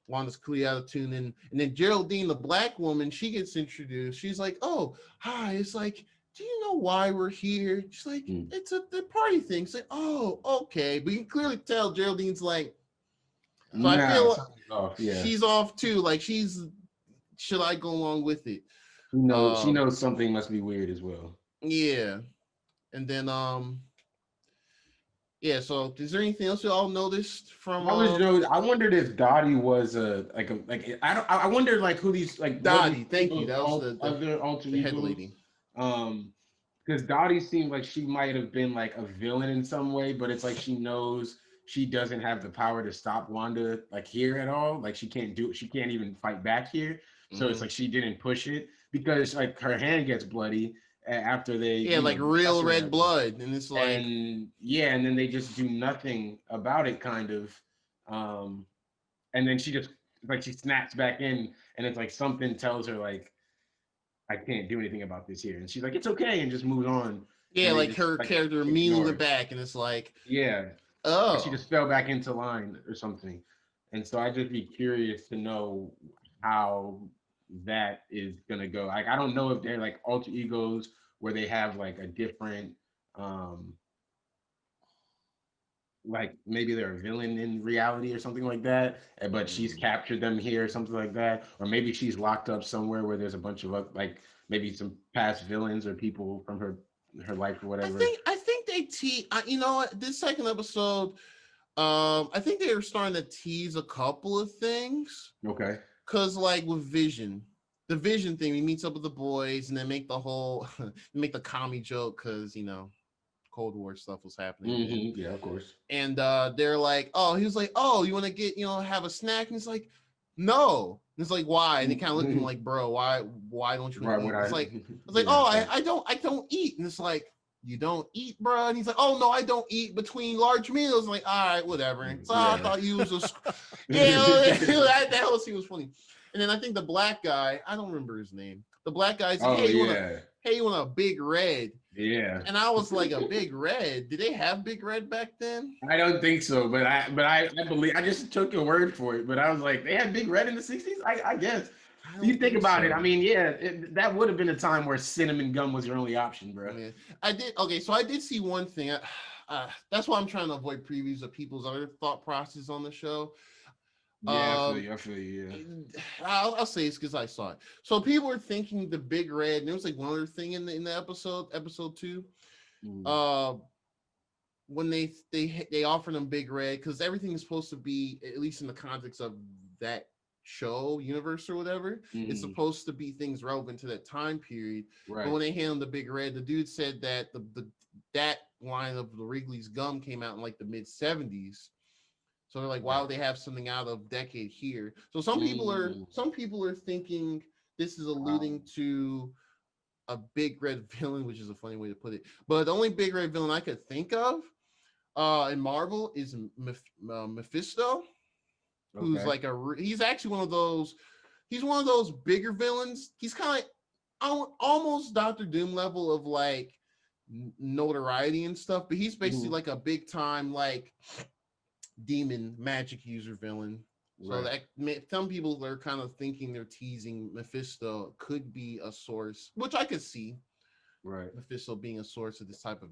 Wanda's clearly out of tune. And then Geraldine, the black woman, she gets introduced. She's like, oh, hi. It's like, do you know why we're here? She's like, it's the party thing. It's like, oh, okay. But you can clearly tell Geraldine's like, so I feel she's off too. Like should I go along with it? She knows something must be weird as well. Yeah. And then so is there anything else you all noticed from I wondered if Dottie was I wondered like who these like Dottie, thank you. That was the other alter head lady. Because Dottie seemed like she might have been like a villain in some way, but it's like she knows she doesn't have the power to stop Wanda like here at all. Like she can't even fight back here. So it's like she didn't push it because like her hand gets bloody after they like real red blood, and it's like and then they just do nothing about it kind of. And then she just like she snaps back in, and it's like something tells her like, I can't do anything about this here. And she's like, it's okay, and just moves on. Yeah, like her character immediately went back, and it's like, like she just fell back into line or something. And so I'd just be curious to know how that is gonna go. Like, I don't know if they're like alter egos where they have like a different, like maybe they're a villain in reality or something like that, but she's captured them here or something like that, or maybe she's locked up somewhere where there's a bunch of like maybe some past villains or people from her life or whatever. I think they this second episode, I think they were starting to tease a couple of things. Okay. Cause like with the Vision thing, he meets up with the boys and then make the commie joke because Cold War stuff was happening. Yeah, of course. And they're like, oh, he was like, oh, you want to get have a snack? And he's like, no. It's like, why? And they kind of looked at him like, bro, why don't you Right, eat? what It's I- like, I don't eat. And it's like, you don't eat, bro? And he's like, oh no, I don't eat between large meals. I'm like, all right, whatever. So I Yeah. thought you was a that whole scene was funny. And then I think the black guy, I don't remember his name. The black guy's like, Oh, hey, you want a big red? yeah. And I was like, a big red? Did they have big red back then? I don't think so, but I believe I just took your word for it. But I was like, they had Big Red in the 60s? I guess. I You don't think about it. so. I mean, yeah, that would have been a time where cinnamon gum was your only option, bro. Yeah. I did see one thing. That's why I'm trying to avoid previews of people's other thought process on the show. Yeah, I feel you. Yeah. I'll say it's because I saw it. So people were thinking the big red, and there was like one other thing in the episode 2. When they offered them big red, because everything is supposed to be, at least in the context of that show universe or whatever, it's supposed to be things relevant to that time period. Right. But when they handled the big red, the dude said that that line of the Wrigley's gum came out in like the mid 70s. So they're like, why would they have something out of decade here? So some people are thinking this is alluding to a big red villain, which is a funny way to put it. But the only big red villain I could think of in Marvel is Mephisto, who's like he's actually one of those. He's one of those bigger villains. He's kind of almost Doctor Doom level of like notoriety and stuff, but he's basically like a big time like demon magic user villain. So that some people are kind of thinking they're teasing Mephisto could be a source, which I could see. Right. Mephisto being a source of this type of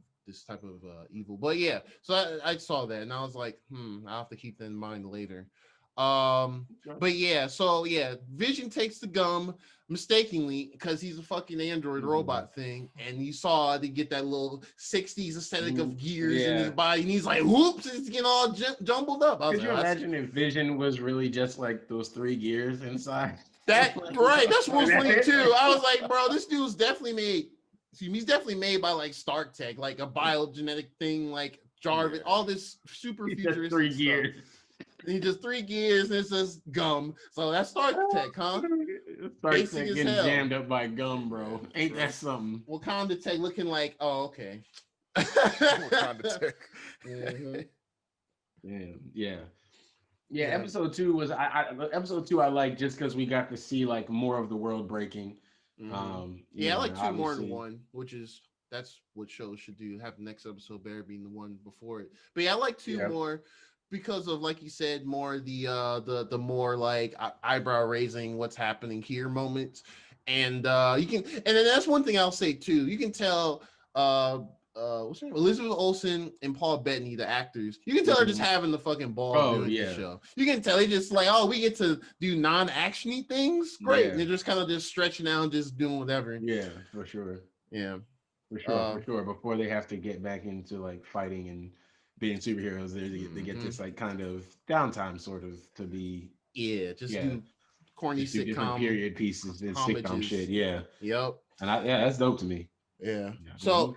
evil. But yeah, so I saw that and I was like, I'll have to keep that in mind later. But yeah, so yeah, Vision takes the gum mistakenly because he's a fucking android robot thing, and you saw they get that little 60s aesthetic of gears in his body, and he's like, whoops, it's getting all jumbled up. Could you imagine if Vision was really just like those 3 gears inside? That's what was funny too. I was like, bro, this dude's definitely made. He's definitely made by like Stark Tech, like a biogenetic thing, like Jarvis, all this super futuristic 3 stuff. gears. And he just 3 gears and it says gum. So that's Stark Tech, huh? Stark Basic Tech as getting hell. jammed up by gum, bro. Ain't that something? Wakanda Tech looking like, oh, okay. Wakanda Tech. Yeah. Episode 2 was episode 2 I like just because we got to see like more of the world breaking. I like 2 more than 1, that's what shows should do. Have the next episode better being the one before it. But yeah, I like 2 more because of, like you said, more the more like eyebrow raising what's happening here moments. And then that's one thing I'll say too. You can tell what's her name? Elizabeth Olsen and Paul Bettany, the actors, you can tell they're just having the fucking ball doing the show. You can tell they just like, oh, we get to do non-action-y things. Great. And they're just kind of just stretching out and just doing whatever. Yeah, for sure. Yeah. For sure. Before they have to get back into like fighting and being superheroes, they get this like kind of downtime sort of to be do corny just do sitcom different period pieces and sitcom shit. Yeah. Yep. And that's dope to me. Yeah. So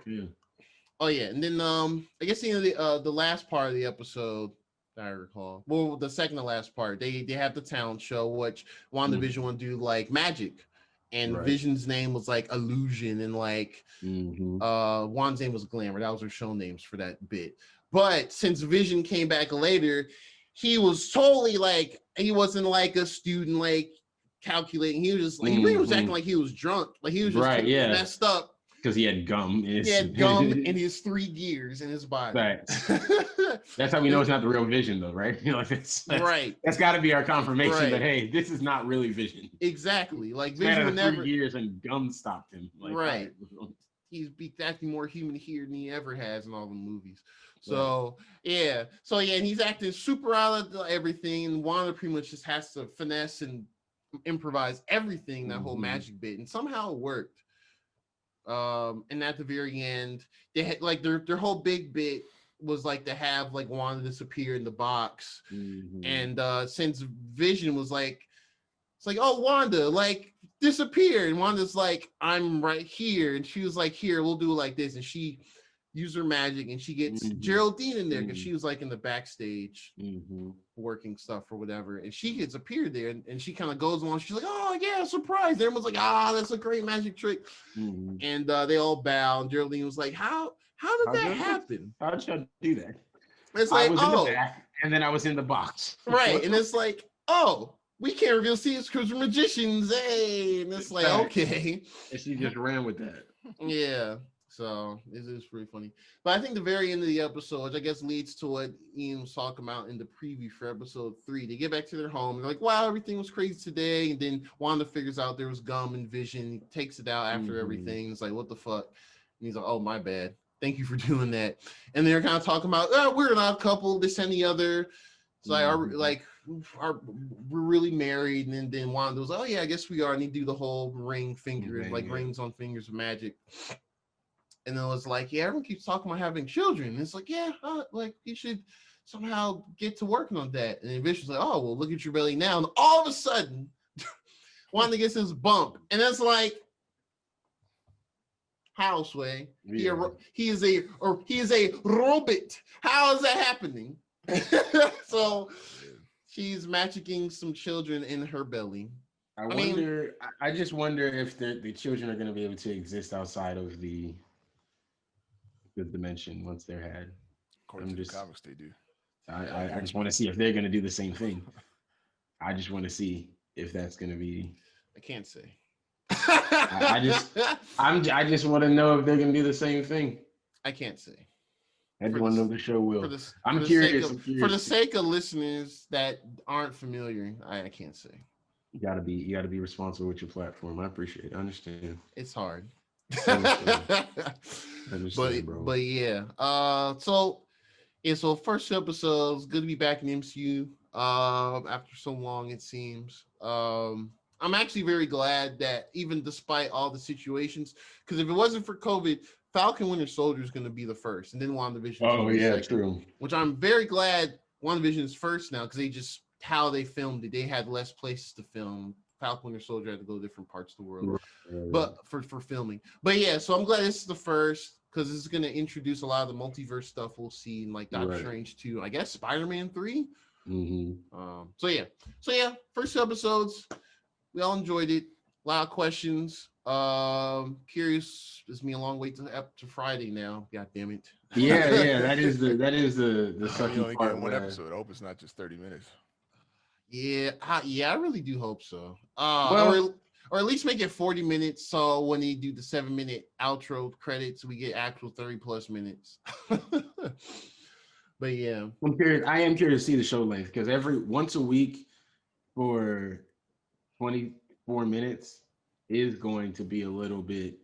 and then I guess the last part of the episode that I recall. Well, the second to last part, they have the talent show, which WandaVision want to do like magic. And Vision's name was like Illusion, and like Wanda's name was Glamour. That was her show names for that bit. But since Vision came back later, he was totally like, he wasn't like a student like calculating. He was just like, he really was acting like he was drunk, like he was just messed up because he had gum. He had gum in his 3 gears in his body. Right. That's how we know it's not the real Vision, though, right? You know, that's got to be our confirmation that hey, this is not really Vision. Exactly. Like Vision had 3 gears and gum stopped him. Like, right. He's acting more human here than he ever has in all the movies. So and he's acting super out of everything, and Wanda pretty much just has to finesse and improvise everything, that whole magic bit, and somehow it worked. And at the very end, they had like their whole big bit was like to have like Wanda disappear in the box, and since Vision was like, it's like, oh, Wanda, like disappear, and Wanda's like, I'm right here, and she was like, here, we'll do it like this, and she use her magic, and she gets Mhm. Geraldine in there because Mhm. she was like in the backstage working stuff or whatever, and she gets appeared there, and she kind of goes along. She's like, "Oh yeah, surprise!" And everyone's like, "Ah, that's a great magic trick," and they all bow. And Geraldine was like, "How did that happen?" How did y'all do that? It's I like, was in the "Oh, back, and then I was in the box. right," and it's like, "Oh, we can't reveal secrets because we're magicians." Hey, and it's like, Facts. okay, And she just ran with that. yeah. So it is pretty funny. But I think the very end of the episode, which I guess leads to what Ian was talking about in the preview for episode 3. They get back to their home and they're like, wow, everything was crazy today. And then Wanda figures out there was gum and Vision. He takes it out after everything. It's like, what the fuck? And he's like, oh, my bad. Thank you for doing that. And they're kind of talking about, oh, we're not a couple, this and the other. So we're really married. And then Wanda was like, oh yeah, I guess we are. And they do the whole ring finger, rings on fingers of magic. And it was like, yeah, everyone keeps talking about having children. And it's like, yeah, like you should somehow get to working on that. And then Vision's like, oh, well, look at your belly now. And all of a sudden, Wanda gets this bump. And it's like, how, Sway? Yeah. He is a robot. How is that happening? So she's magicking some children in her belly. I just wonder if the children are going to be able to exist outside of the dimension once they're had. According to the comics, they do. I just want to see if they're going to do the same thing. I just want to see if that's going to be. I can't say. I just want to know if they're going to do the same thing. I can't say. Everyone of the show will. I'm curious. For the sake of listeners that aren't familiar, I can't say. You gotta be responsible with your platform. I appreciate it. I understand. It's hard. I understand, but yeah. So first episode, it's good to be back in MCU. After so long, it seems. I'm actually very glad that even despite all the situations, because if it wasn't for COVID, Falcon Winter Soldier is going to be the first, and then WandaVision. Oh yeah, true. Which I'm very glad WandaVision is first now, because how they filmed it, they had less places to film. Falcon Winter Soldier had to go to different parts of the world, but for filming. But yeah, so I'm glad this is the first, because this is going to introduce a lot of the multiverse stuff we'll see in like Doctor Strange 2, I guess Spider-Man 3. So yeah, first 2 episodes, we all enjoyed it. A lot of questions. Curious. It's me a long way to Friday now. God damn it. Yeah. That is the sucky you only part. Get one episode. I hope it's not just 30 minutes. Yeah, I really do hope so. Or at least make it 40 minutes. So when they do the 7-minute outro credits, we get actual 30+ minutes. But yeah, I'm curious. I am curious to see the show length, because once a week for 24 minutes is going to be a little bit.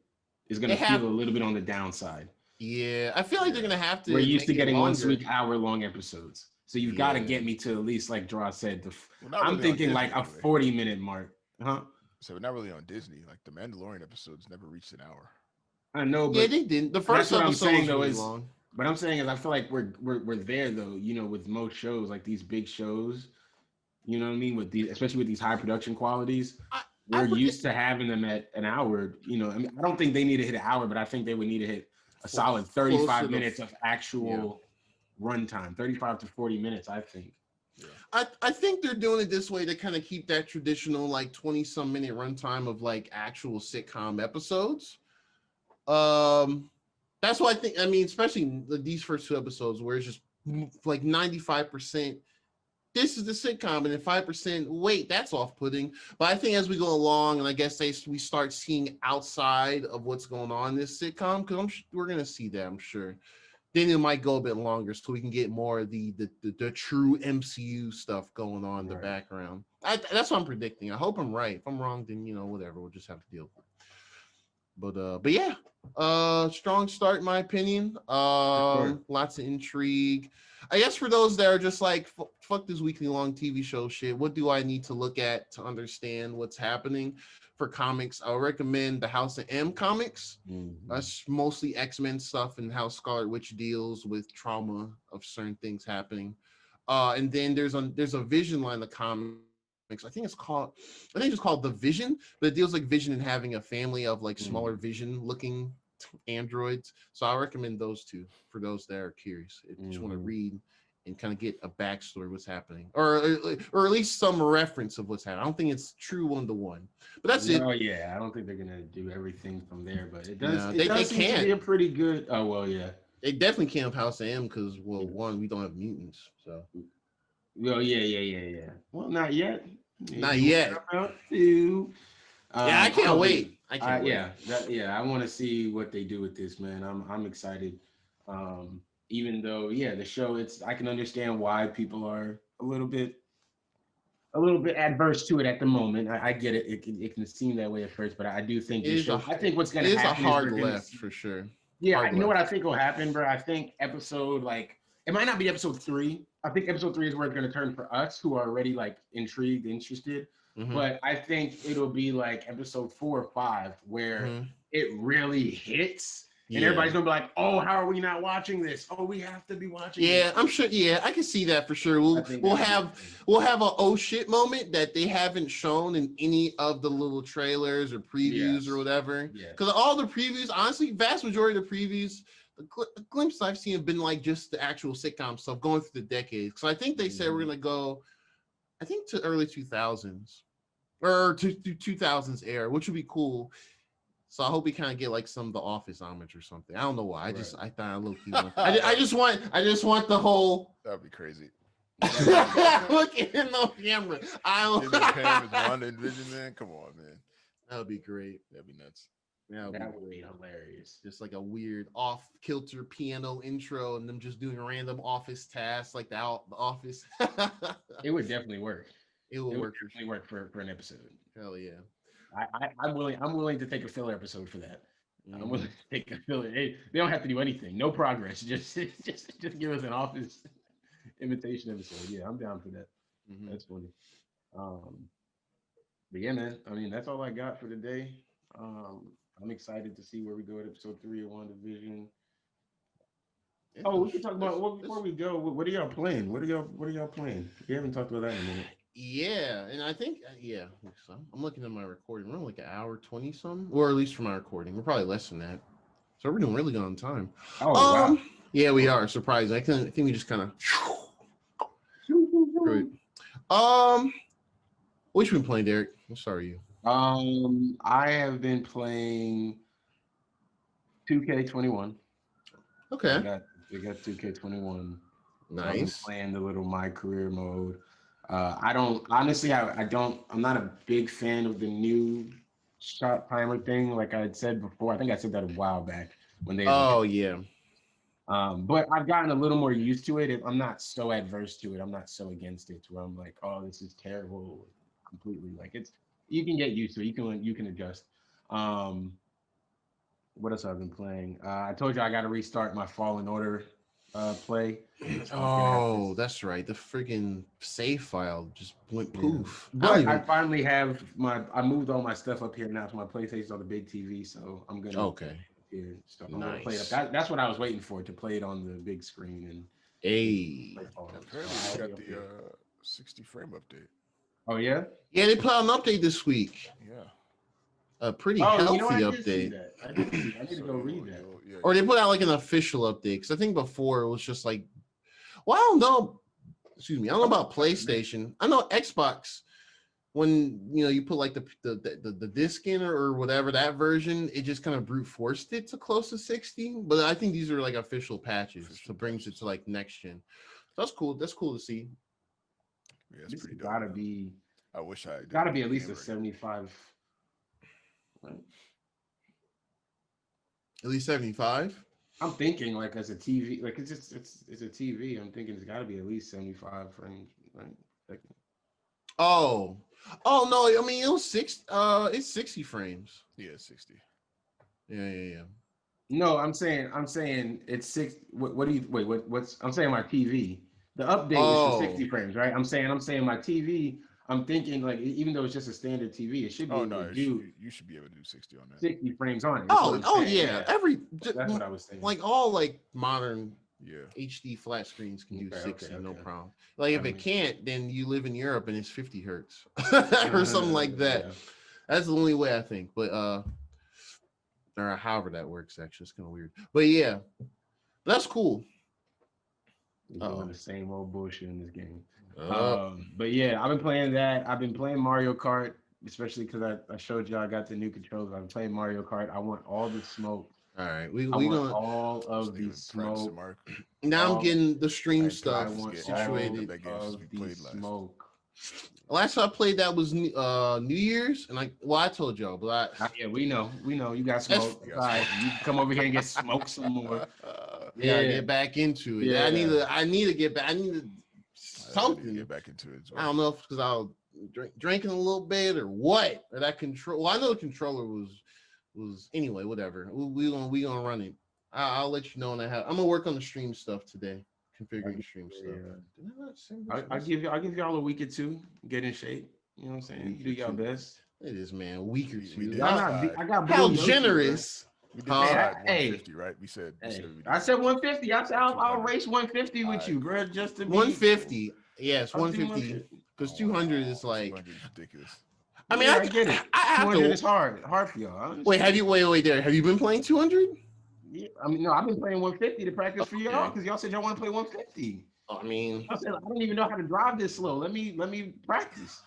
Is going to feel a little bit on the downside. Yeah, I feel like they're gonna have to. We're used to getting once a week hour-long episodes. So you've got to get me to at least, like Draw said, I'm thinking like a 40-minute mark. Huh? So we're not really on Disney. Like the Mandalorian episodes never reached an hour. I know, but yeah, they didn't. The first episode was really long. But I'm saying is I feel like we're there though, with most shows, like these big shows, you know what I mean? Especially with these high production qualities. We're used to having them at an hour, I mean, I don't think they need to hit an hour, but I think they would need to hit a solid 35 minutes of actual runtime, 35 to 40 minutes, I think. Yeah. I think they're doing it this way to kind of keep that traditional like 20-some minute runtime of like actual sitcom episodes. That's why I think, I mean, especially these first 2 episodes where it's just like 95%, this is the sitcom, and then 5%, wait, that's off-putting. But I think as we go along, and I guess we start seeing outside of what's going on in this sitcom, because we're going to see that, I'm sure. Then it might go a bit longer so we can get more of the true MCU stuff going on in the background. That's what I'm predicting. I hope I'm right. If I'm wrong, then, whatever. We'll just have to deal with it. But yeah, strong start in my opinion. Lots of intrigue. I guess for those that are just like, fuck this weekly long TV show shit, what do I need to look at to understand what's happening? For comics, I would recommend the House of M comics. That's mostly X-Men stuff and how Scarlet Witch deals with trauma of certain things happening. And then there's a Vision line of comics. I think it's called The Vision, but it deals like Vision and having a family of like smaller Vision looking androids. So I recommend those two for those that are curious. If you just want to read and kind of get a backstory of what's happening, or at least some reference of what's happening. I don't think it's true 1-to-1, but that's it. Oh yeah, I don't think they're gonna do everything from there, but it does. No, it they does seem can't. to be a pretty good. Oh well, yeah. They definitely can't have House of M because, well, one, we don't have mutants, so. Well, yeah. Well, not yet. Not yet. About to. Yeah, I can't wait. I can't wait. Yeah, I want to see what they do with this, man. I'm excited. Even though, the show, I can understand why people are a little bit adverse to it at the moment. I get it. It can seem that way at first, but I do think I think what's gonna happen is a hard left for sure. Yeah, you know what I think will happen, bro? I think episode it might not be episode 3. I think episode 3 is where it's gonna turn for us who are already intrigued, interested. Mm-hmm. But I think it'll be episode 4 or 5 where it really hits. And everybody's gonna be like, "Oh, how are we not watching this? Oh, we have to be watching." Yeah, this. I'm sure. Yeah, I can see that for sure. We'll have a oh shit moment that they haven't shown in any of the little trailers or previews or whatever. Because all the previews, honestly, vast majority of the previews, the glimpses I've seen have been just the actual sitcom stuff going through the decades. Because I think they said we're gonna go, I think to early 2000s or to 2000s era, which would be cool. So I hope we kind of get some of the Office homage or something. I don't know why. I thought I low key. I just want the whole. That'd be crazy. Look in the camera. Pam is Wandavision, man. Come on, man. That would be great. That'd be nuts. That would be hilarious. Just a weird off-kilter piano intro and them just doing random Office tasks like the Office. It would definitely work. It would definitely work for an episode. Hell yeah. I'm willing to take a filler episode for that. I'm willing to take a filler. They don't have to do anything. No progress. Just give us an Office imitation episode. Yeah, I'm down for that. That's funny. But yeah, man. I mean, that's all I got for today. I'm excited to see where we go at episode 3 of WandaVision. Oh, we can talk about before we go. What are y'all playing? What are y'all playing? We haven't talked about that in a minute. Yeah, and I think I'm looking at my recording. We're an hour 20 something, or at least for my recording, we're probably less than that. So we're doing really good on time. Oh wow! Yeah, we are. Surprised. I think we just kind of. What you been playing, Derek? I'm sorry, you. I have been playing 2K21. Okay. We got 2K21. Nice. So playing the little My Career mode. I'm not a big fan of the new shot timer thing. Like I had said before, I think I said that a while back when they. Oh yeah. But I've gotten a little more used to it. I'm not so adverse to it. I'm not so against it where I'm like, oh, this is terrible completely. You can get used to it. You can adjust. What else I've been playing? I told you I got to restart my Fallen Order play. Oh, that's right. The freaking save file just went poof. But I finally have I moved all my stuff up here now, so my PlayStation's on the big TV, so I'm gonna here stuff. I'm gonna play it up. That's what I was waiting for, to play it on the big screen and apparently they got the 60 frame update. Oh yeah? Yeah, they put out an update this week. Yeah. A pretty healthy I update. I need to go read that. Yeah, or they put out an official update, because I think before it was just well, I don't know. Excuse me, I don't know about PlayStation. I know Xbox, when you put the disc in or whatever, that version, it just kind of brute forced it to close to 60. But I think these are official patches, so brings it to next gen. That's cool. That's cool to see. Yeah, it's pretty dope. Gotta be. I wish I. Gotta be at least a 75. Right? At least 75. I'm thinking as a TV, it's a TV. I'm thinking it's got to be at least 75 frames, right? Oh no! I mean, it was it's 60 frames. Yeah, 60. Yeah. No, I'm saying it's 6. What do you wait? What's I'm saying my TV. The update is for 60 frames, right? I'm saying my TV. I'm thinking even though it's just a standard TV, it should be able to do. You should be able to do 60 on that. 60 frames on it. Oh yeah. That's what I was saying. All modern Yeah. HD flat screens can do 60, no problem. If it can't, then you live in Europe and it's 50 hertz or something like that. Yeah. That's the only way I think. But or however that works. Actually, it's kind of weird, but yeah, that's cool. We're doing the same old bullshit in this game. Uh, But yeah, I've been playing that. I've been playing Mario Kart, especially because I showed you I got the new controls. I'm playing Mario Kart. I want all the smoke. all right, I we want gonna all This of nigga the been practicing, smoke. Mark. now. I'm All getting the stream I stuff practice want getting all situated. that game since of we the played last. smoke. Last time I played that was New Year's, and I told y'all, but Yeah, we know. You got That's- smoke. You All got right, smoke. you can come over here and get smoked some more. yeah, get back into it. Yeah. I need to get back. I need to I need something. to get back into it. As I well. don't know if because I'll drinking a little bit or what, or that control. Well, I know the controller was anyway. Whatever. We gonna run it. I'll let you know when I have. I'm gonna work on the stream stuff today. Configuring stream stuff. Did I not send this I'll give y'all a week or two. Get in shape. You know what I'm saying? You do your best. It is, man. A week or We two. did. Y'all How- not. I got How blue Yoshi, generous. We did Huh? decide Hey, 150, right? We said. We Hey, said we did. I said 150. I said I'll 200. race 150 with Alright, you, bro. cool. Just to be 150. Yes, I'll do 150. Because 200 is like. 200 is ridiculous. I mean, Yeah, I get it. I have 200 to. is hard for y'all. Wait, wait there? Have you been playing 200? Yeah, I mean, no, I've been playing 150 to practice for y'all Okay. because y'all said y'all want to play 150. I mean, I said I don't even know how to drive this slow. Let me practice.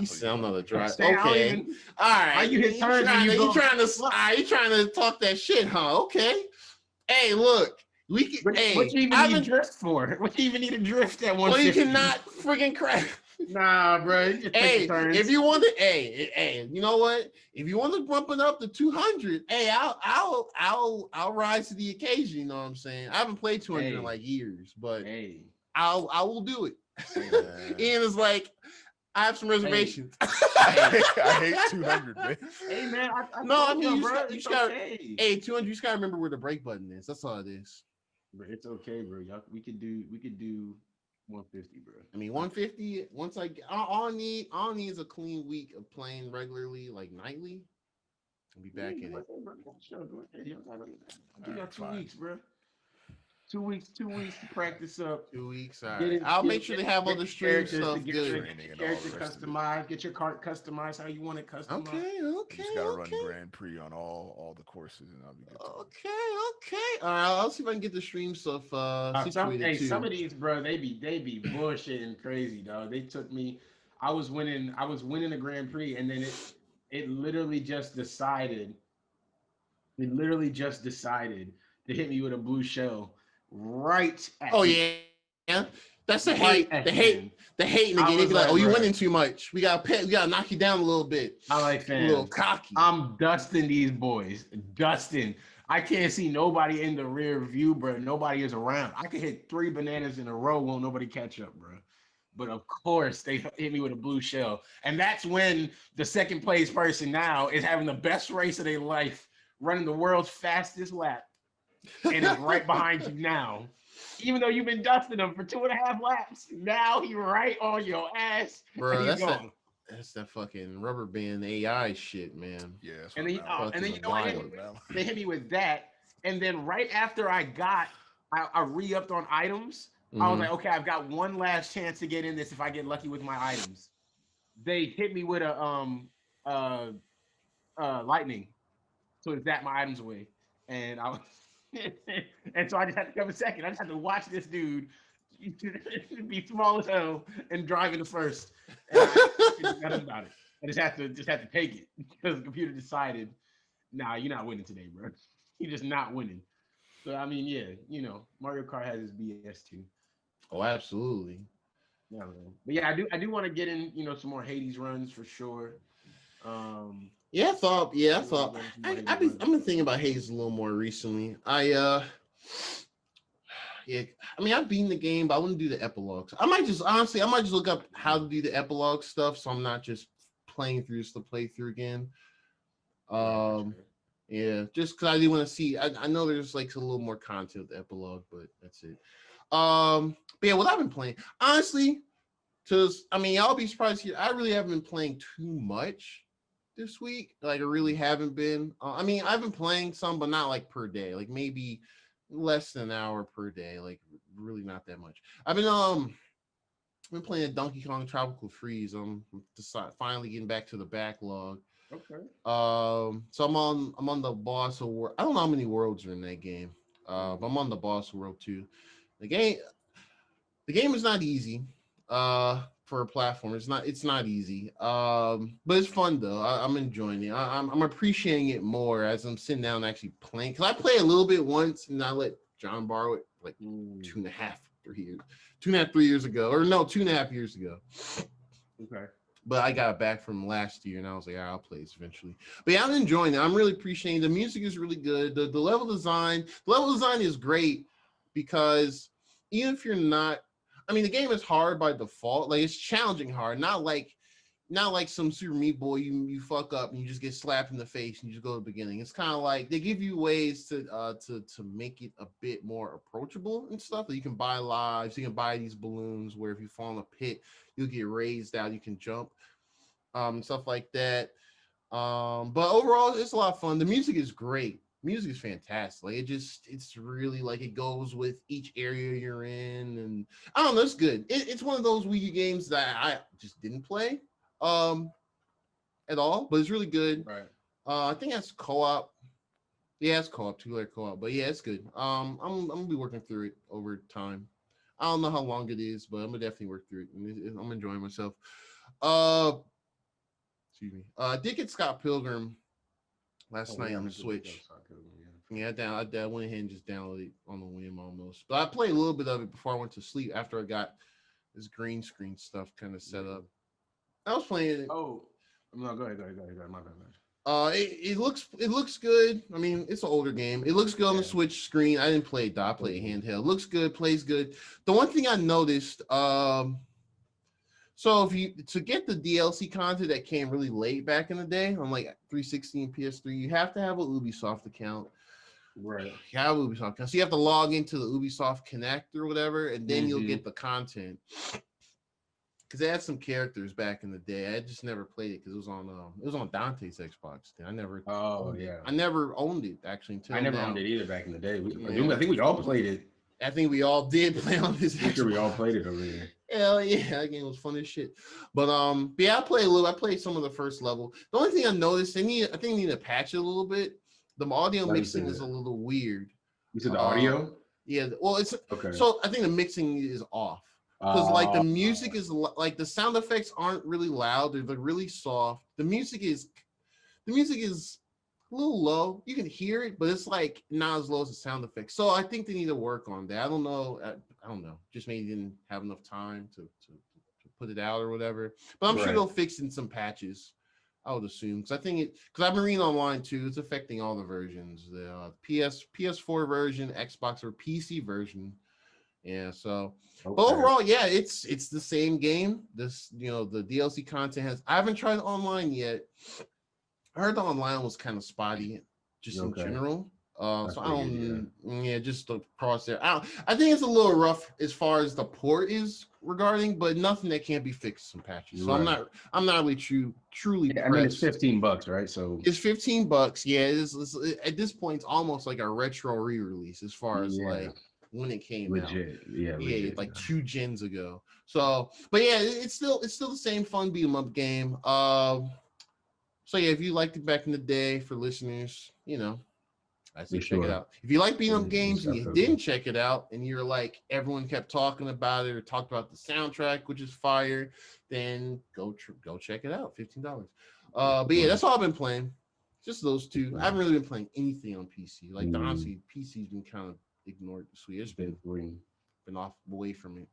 you sound another drive. Saying I don't Okay. even- All right. How you hit turns when you you go- trying to talk that shit, huh? Okay. Hey, look, we can. Hey, what you even need drift for? What you even need to drift at 150? well, you cannot freaking crack. Nah, bro. You just take Hey, the turns. if you want to, hey, you know what? If you want to bump it up to 200, hey, I'll rise to the occasion. You know what I'm saying? I haven't played 200 in Hey. like years, but Hey, I will do it. Yeah. Ian is like, I have some reservations. I hate 200, man. hey, man. I No, told I mean, you, bro. you It's gotta- okay. Hey, 200, you just gotta remember where the break button is. That's all it is. Bro, it's okay, bro. Y'all, we could do 150, bro. I mean, 150. Once I get, all I need is a clean week of playing regularly, like nightly. I'll be back in it. Sure, go ahead. Y'all gotta- I'll give y'all 2 fine. weeks, bro. 2 weeks to practice up. 2 weeks. All Get right. it- I'll get- make sure get- they have all get the your stream characters stuff to get good. your Training and all character the rest of it. customized. Get your cart customized how you want it customized. Okay. You Okay. just gotta run Okay. Grand Prix on all the courses, and I'll be good. To go. Okay. All right. I'll see if I can get the stream stuff situated too. Some of these, bro, they be bullshitting crazy, dog. They took me. I was winning the Grand Prix, and then it literally just decided. It literally just decided to hit me with a blue shell right at Oh the- yeah. That's the right hate. at The hate. end. The hating I again. They was be like, like, "Oh, you're bruh. winning too much. We gotta knock you down a little bit. I like A little fans. cocky." I'm dusting these boys. Dusting. I can't see nobody in the rear view, bro. Nobody is around. I could hit 3 bananas in a row, won't nobody catch up, bro. But of course, they hit me with a blue shell. And that's when the second place person now is having the best race of their life, running the world's fastest lap, and is right behind you now. Even though you've been dusting him for 2.5 laps, now he right on your ass. Bro, and he's that's going. That's that fucking rubber band AI shit, man. Yeah, that's And what then, I'm and then you know Fucking what? wild. They hit me with that, and then right after I re-upped on items. I was Mhm. like, okay, I've got one last chance to get in this if I get lucky with my items. They hit me with a lightning, so it zapped my items away, and I was, and so I just had to come in second. I just had to watch this dude be small as hell and drive into first, and I couldn't do nothing about it. I just had to take it because the computer decided, nah, you're not winning today, bro. You're just not winning. So I mean, yeah, you know, Mario Kart has his BS too. Oh, absolutely. Yeah, man. But yeah, I do want to get in, some more Hades runs for sure. Yeah, I thought. I've I've been thinking about Hayes a little more recently. Yeah. I mean, I've beaten the game, but I want to do the epilogues. I might just look up how to do the epilogue stuff, so I'm not just playing through just to play through again. Yeah, just because I do want to see. I know there's like a little more content with the epilogue, but that's it. But yeah, what I've been playing, honestly, because I mean, y'all be surprised here. I really haven't been playing too much this week. Like, I really haven't been. I mean, I've been playing some, but not like per day. Like maybe less than an hour per day. Like really not that much. I've been playing Donkey Kong Tropical Freeze. I'm finally getting back to the backlog. Okay. So I'm on the boss award. I don't know how many worlds are in that game. But I'm on the boss world too. The game the game is not easy. For a platform, it's not easy. But it's fun though. I'm enjoying it. I'm appreciating it more as I'm sitting down and actually playing. Cause I played a little bit once and I let John borrow it like 3 years ago, or no, 2.5 years ago. Okay. But I got it back from last year, and I was like, I'll play this eventually. But yeah, I'm enjoying it. I'm really appreciating it. The music is really good. The level design is great because even if you're not, I mean, the game is hard by default. Like it's challenging hard, not like some Super Meat Boy. You fuck up and you just get slapped in the face and you just go to the beginning. It's kind of like they give you ways to make it a bit more approachable and stuff. That you can buy lives, you can buy these balloons where if you fall in a pit, you'll get raised out. You can jump, stuff like that. But overall, it's a lot of fun. The music is great. Music is fantastic. Like it's really like it goes with each area you're in, and I don't know, it's good. It's one of those Wii U games that I just didn't play at all, but it's really good. Right. I think that's co-op. Yeah, it's co-op, 2-player co-op. But yeah, it's good. I'm gonna be working through it over time. I don't know how long it is, but I'm gonna definitely work through it. I'm enjoying myself. Uh, Excuse me. I did get Scott Pilgrim last night on the Switch. Yeah, I went ahead and just downloaded it on the whim almost. But I played a little bit of it before I went to sleep after I got this green screen stuff kind of set up. I was playing it. Oh, no, go ahead. My bad. It looks good. I mean, it's an older game. It looks good on the Switch screen. I didn't play it though. I played it handheld. Looks good, plays good. The one thing I noticed, so if you to get the DLC content that came really late back in the day on like 360 and PS3, you have to have an Ubisoft account. Right. You have Ubisoft account. So you have to log into the Ubisoft Connect or whatever, and then you'll get the content. Because they had some characters back in the day. I just never played it because it was on Dante's Xbox. I never. Oh yeah. I never owned it actually until I never now. owned it either back in the day. I think we all played it. I think we all did play on this. I'm sure we all played it over there. Hell yeah, that game was fun as shit. But yeah, I played some of the first level. The only thing I noticed, I think they need to patch it a little bit. The audio mixing is a little weird. You said the audio? Yeah, well, it's okay. So I think the mixing is off because like the music is like the sound effects aren't really loud; they're really soft. The music is a little low. You can hear it, but it's like not as low as the sound effects. So I think they need to work on that. I don't know. Just maybe didn't have enough time to put it out or whatever. But I'm sure they'll fix in some patches. I would assume because I've been reading online too. It's affecting all the versions. The PS4 version, Xbox or PC version. Yeah. So, but overall, yeah, it's the same game. This the DLC content has. I haven't tried online yet. I heard the online was kind of spotty, just in general. So I don't, just across there. I think it's a little rough as far as the port is regarding, but nothing that can't be fixed in patches. So I'm not really truly. Yeah, I mean, it's $15, right? So it's $15. Yeah, it's at this point, it's almost like a retro re-release as far as like when it came out. Yeah, like 2 gens ago. So, but yeah, it's still the same fun beat 'em up game. So yeah, if you liked it back in the day, for listeners, I say check it out. If you like beat 'em up games and you didn't check it out, and you're like everyone kept talking about it or talked about the soundtrack, which is fire, then go check it out. $15. But yeah, that's all I've been playing. Just those two. I haven't really been playing anything on PC. Like honestly, PC's been kind of ignored this week. It's been off away from it.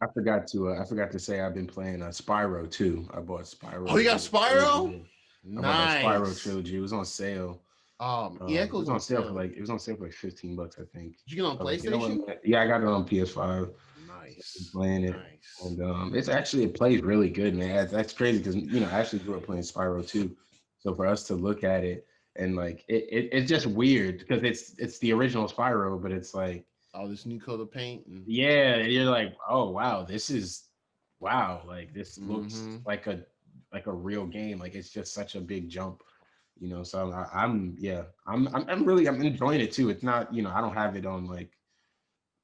I forgot to say I've been playing Spyro too. I bought Spyro. Oh, you got Spyro? Nice. I bought the Spyro trilogy. It was on sale. It was on sale for like $15, I think. Did you get on PlayStation? Yeah, I got it on PS5. Nice. Playing it, and it plays really good, man. That's crazy because I actually grew up playing Spyro too. So for us to look at it and like it's just weird because it's the original Spyro, but it's like this new coat of paint. And you're like, oh wow, this looks like a real game. Like it's just such a big jump, so I'm enjoying it too. It's not, I don't have it on like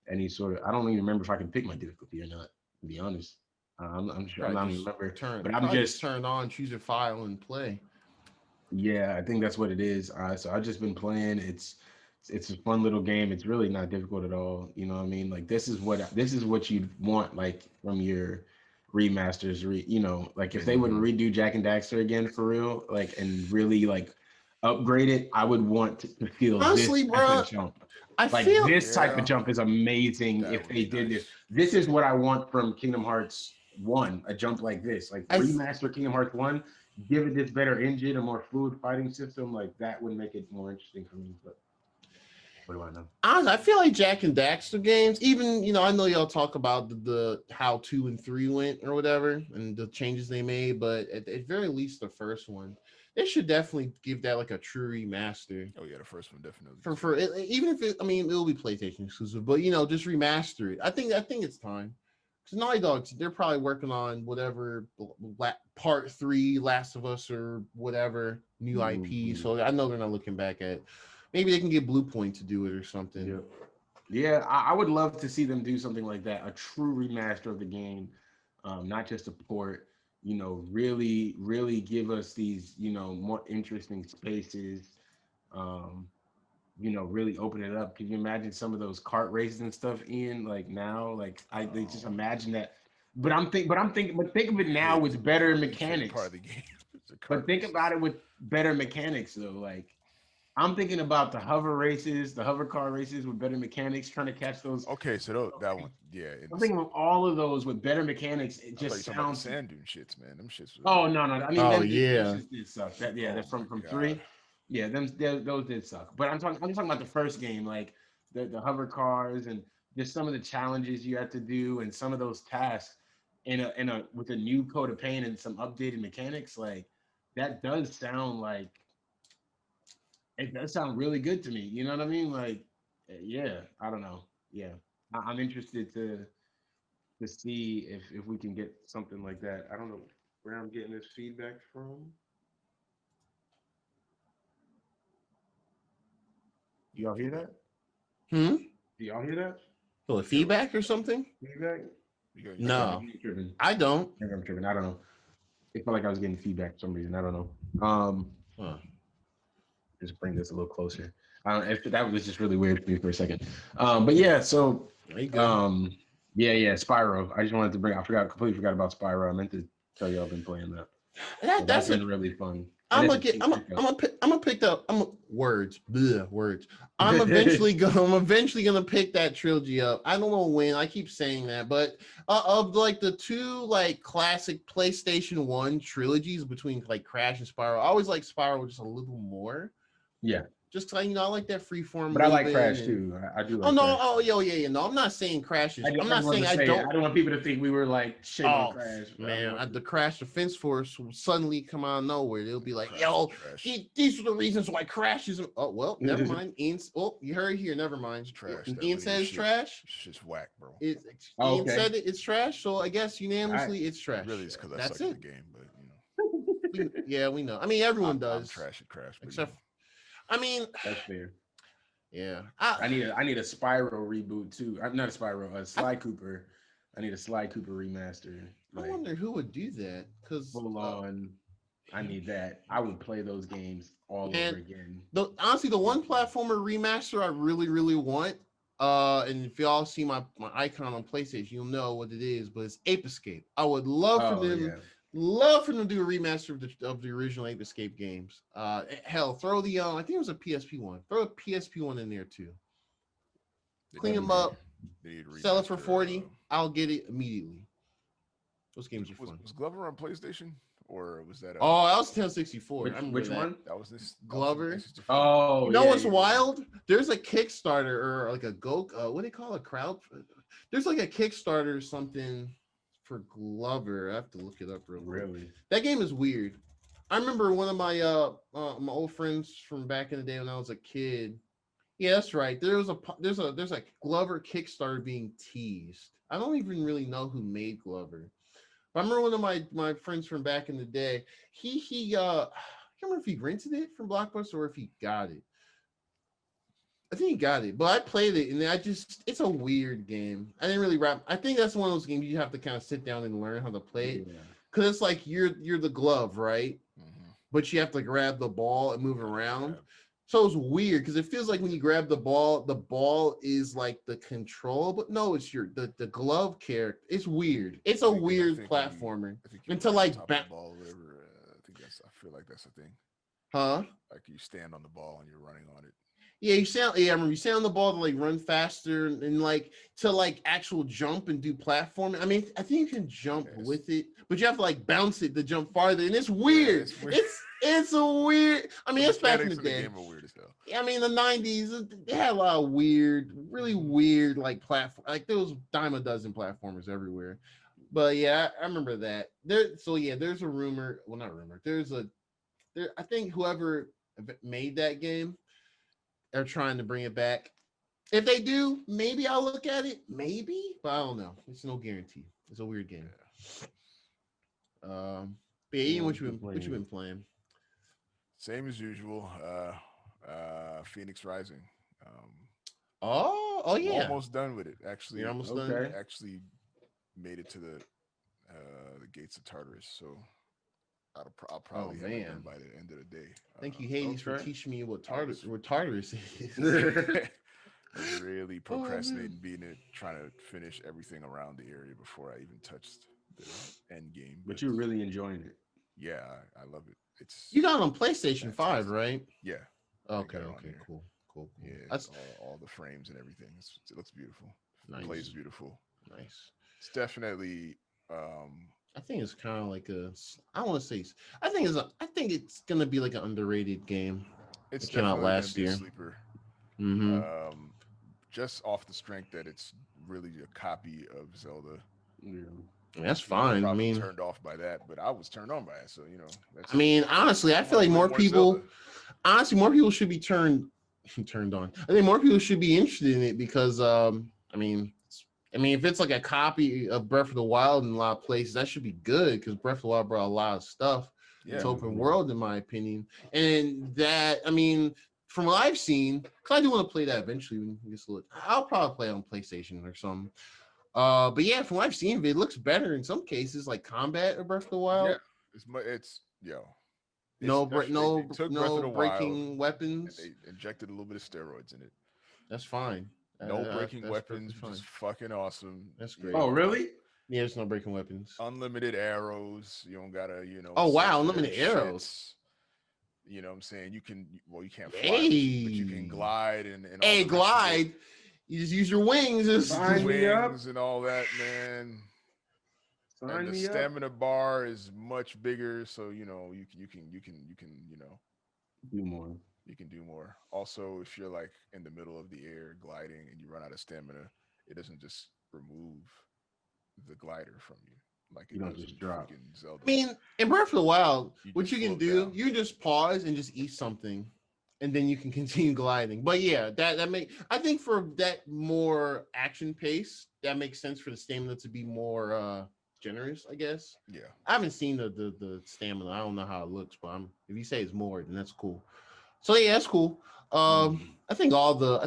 any sort of, I don't even remember if I can pick my difficulty or not, to be honest. I'm sure I don't even remember, but I'm just turn on, choose your file and play. Yeah, I think that's what it is. So I've just been playing. It's a fun little game. It's really not difficult at all. You know what I mean? Like this is what you'd want like from your remasters. Like if they would Mhm. redo Jack and Daxter again for real, like and really like upgrade it, I would want to feel this Honestly, type of bro, jump. I Like feel this type of Yeah, jump is amazing that if would they be did this. nice. This is what I want from Kingdom Hearts 1, a jump like this. Like I remaster Kingdom Hearts 1, give it this better engine, a more fluid fighting system, like that would make it more interesting for me. But what do I know? honestly, I feel like Jack and Daxter games, even I know y'all talk about the how 2 and 3 went or whatever, and the changes they made, but at very least the first one, they should definitely give that like a true remaster. Oh yeah, the first one definitely For deserves it, even if I mean it'll be PlayStation exclusive, but just remaster it. I think it's time. Because Naughty Dogs, they're probably working on whatever part 3, Last of Us or whatever new IP. Mhm. So I know they're not looking back at. Maybe they can get Blue Point to do it or something. Yeah, yeah. I would love to see them do something like that, a true remaster of the game, not just a port. Really, really give us these, more interesting spaces. Um, really open it up. Can you imagine some of those kart races and stuff in like now? Like they just um, imagine that. But think of it now yeah, with better you said part mechanics. of the game. It's a But cart think races. about it with better mechanics though. Like I'm thinking about the hover races, the hover car races with better mechanics, trying to catch those. Okay, so that one, yeah. I'm thinking of all of those with better mechanics. It I thought you just were talking about the sounds. sand dune shits, man. Them shits were. Oh no, no. I mean, Oh them yeah. just did suck. That yeah, they're Oh my from god. three. Yeah, those did suck. But I'm just talking about the first game, like the hover cars and just some of the challenges you had to do and some of those tasks in a with a new coat of paint and some updated mechanics. Like that does sound like it does sound really good to me. You know what I mean? Like yeah, I don't know. Yeah, I'm interested to see if we can get something like that. I don't know where I'm getting this feedback from. Do y'all hear that? Hmm. Do y'all hear that? So a Yeah, feedback or something? Feedback? you Okay, got maybe No, me. I'm tripping. I don't. Maybe I'm tripping. I don't know. It felt like I was getting feedback for some reason. I don't know. Huh. Just bring this a little closer. If that was just really weird for me for a second. But yeah, so Are you good? um, yeah, Spyro. I just wanted to bring. Completely forgot about Spyro. I meant to tell you I've been playing that. So that's That's a been really fun, and I'm it's gonna a get. cheap I'm pickup. gonna pick. I'm gonna pick up. Words. Bleh, words. I'm eventually gonna. I'm eventually gonna pick that trilogy up. I don't know when. I keep saying that, but of like the two like classic PlayStation One trilogies between like Crash and Spyro, I always like Spyro just a little more. Yeah, Just 'cause, I like that freeform but I like moving Crash and. too. I do Oh like no! Crash. Oh yeah. No, I'm not saying crashes. I'm I not just wanted saying to I say I don't. don't want people to think we were like shit on Oh Crash. man, the Crash Defense Force will suddenly come out of nowhere. They'll be like, Crash is "Yo, trash. these are the reasons why Crash is." Oh well, never want mind. Ian, oh, you heard it here. Never It's mind. trash. That Ian linear says shit. trash. It's just whack, bro. It, Oh, Ian okay. said it's trash. So I guess All right. unanimously, it's trash. Really, it's because I That's suck at it. the game, but Yeah, we know. I mean, everyone I'm does, trash at Crash. But except. I mean, That's fair. yeah. I need a Spyro reboot too. I'm not a Spyro, a Sly Cooper. I need a Sly Cooper remaster. I Like wonder who would do that because. full on. I need that. I would play those games all over And again. honestly, the one platformer remaster I really, really want, and if y'all see my icon on PlayStation, you'll know what it is, but it's Ape Escape. I would Oh yeah. love for them to do a remaster of the original Ape Escape games. Hell, throw the I think it was a PSP one. Throw a PSP one in there too. Clean them up, They need to sell it for remaster, 40. I'll get it immediately. Those games are was fun. was Glover on PlayStation or was that Oh, that was 1064. I remember Which that. one? that was this Glover? That was N64? Oh, You know yeah, what's yeah. wild? There's a Kickstarter or like a what do they call a crowd? There's like a Kickstarter or something for Glover. I have to look it up real quick. Really? That game is weird. I remember one of my my old friends from back in the day when I was a kid. Yeah, that's right. There's a Glover Kickstarter being teased. I don't even really know who made Glover. But I remember one of my friends from back in the day. He I can't remember if he rented it from Blockbuster or if he got it. I think he got it, but I played it and it's a weird game. I didn't really wrap. I think that's one of those games you have to kind of sit down and learn how to play it Yeah. because it's like you're the glove, right? Mhm. but you have to grab the ball and move around. Yeah. So it's weird because it feels like when you grab the ball is like the control, but no, it's the glove character. It's weird. It's a weird platformer. I think you Until like top of the ball, or whatever. I think that's. I feel like that's a thing. Huh? Like you stand on the ball and you're running on it. Yeah, I remember you stand on the ball to like run faster and like to like actual jump and do platforming. I mean, I think you can jump with it, but you have to like bounce it to jump farther, and it's weird. Yeah, it's weird. It's a weird. I mean, it's back in the day. Game are weird as hell. I mean, the 90s, they had a lot of weird, really weird like platform. Like there was dime a dozen platformers everywhere. But yeah, I remember that. There's a rumor. Well, not rumor. I think whoever made that game, they're trying to bring it back. If they do, maybe I'll look at it. Maybe, but I don't know. It's no guarantee. It's a weird game. But yeah, Ian, what you been playing? Same as usual. Phoenix Rising. Oh yeah. Almost done with it. Actually, You're almost done. Actually made it to the gates of Tartarus. So I'll probably have it done by the end of the day. Thank you, Hades, for teaching me what Tartarus is. I was really procrastinating trying to finish everything around the area before I even touched the end game. But you're really enjoying it. Yeah, I love it. You got it on PlayStation 5, right? Yeah. Okay, cool. Yeah, that's all the frames and everything. It looks beautiful. Nice. It plays beautiful. Nice. It's definitely. I think it's kind of like I think it's gonna be like an underrated game. It came out last year. Sleeper. Mm-hmm. Just off the strength that it's really a copy of Zelda. Yeah. That's fine. I mean, turned off by that, but I was turned on by it. So I mean, honestly, I feel like more people should be turned on. I think more people should be interested in it because, I mean, if it's like a copy of Breath of the Wild in a lot of places, that should be good because Breath of the Wild brought a lot of stuff. Yeah. It's open world, in my opinion, and that from what I've seen, because I do want to play that eventually. I'll probably play it on PlayStation or something. But yeah, from what I've seen, it looks better in some cases, like combat of Breath of the Wild. Yeah, no breaking weapons. They injected a little bit of steroids in it. That's fine. No breaking weapons, just fucking awesome. That's great. Oh, really? Yeah, there's no breaking weapons. Unlimited arrows. You don't gotta, Oh wow, unlimited arrows. You know what I'm saying? You can't fly, but you can glide and glide. You just use your wings and all that, man. And the stamina bar is much bigger, so you can do more. You can do more. Also, if you're like in the middle of the air gliding and you run out of stamina, it doesn't just remove the glider from you. Like you don't just drop. Zelda. I mean, in Breath of the Wild, what you can do, you just pause and just eat something, and then you can continue gliding. But yeah, I think for that more action pace, that makes sense for the stamina to be more generous, I guess. Yeah. I haven't seen the stamina. I don't know how it looks, but if you say it's more, then that's cool. So yeah, that's cool. I think all the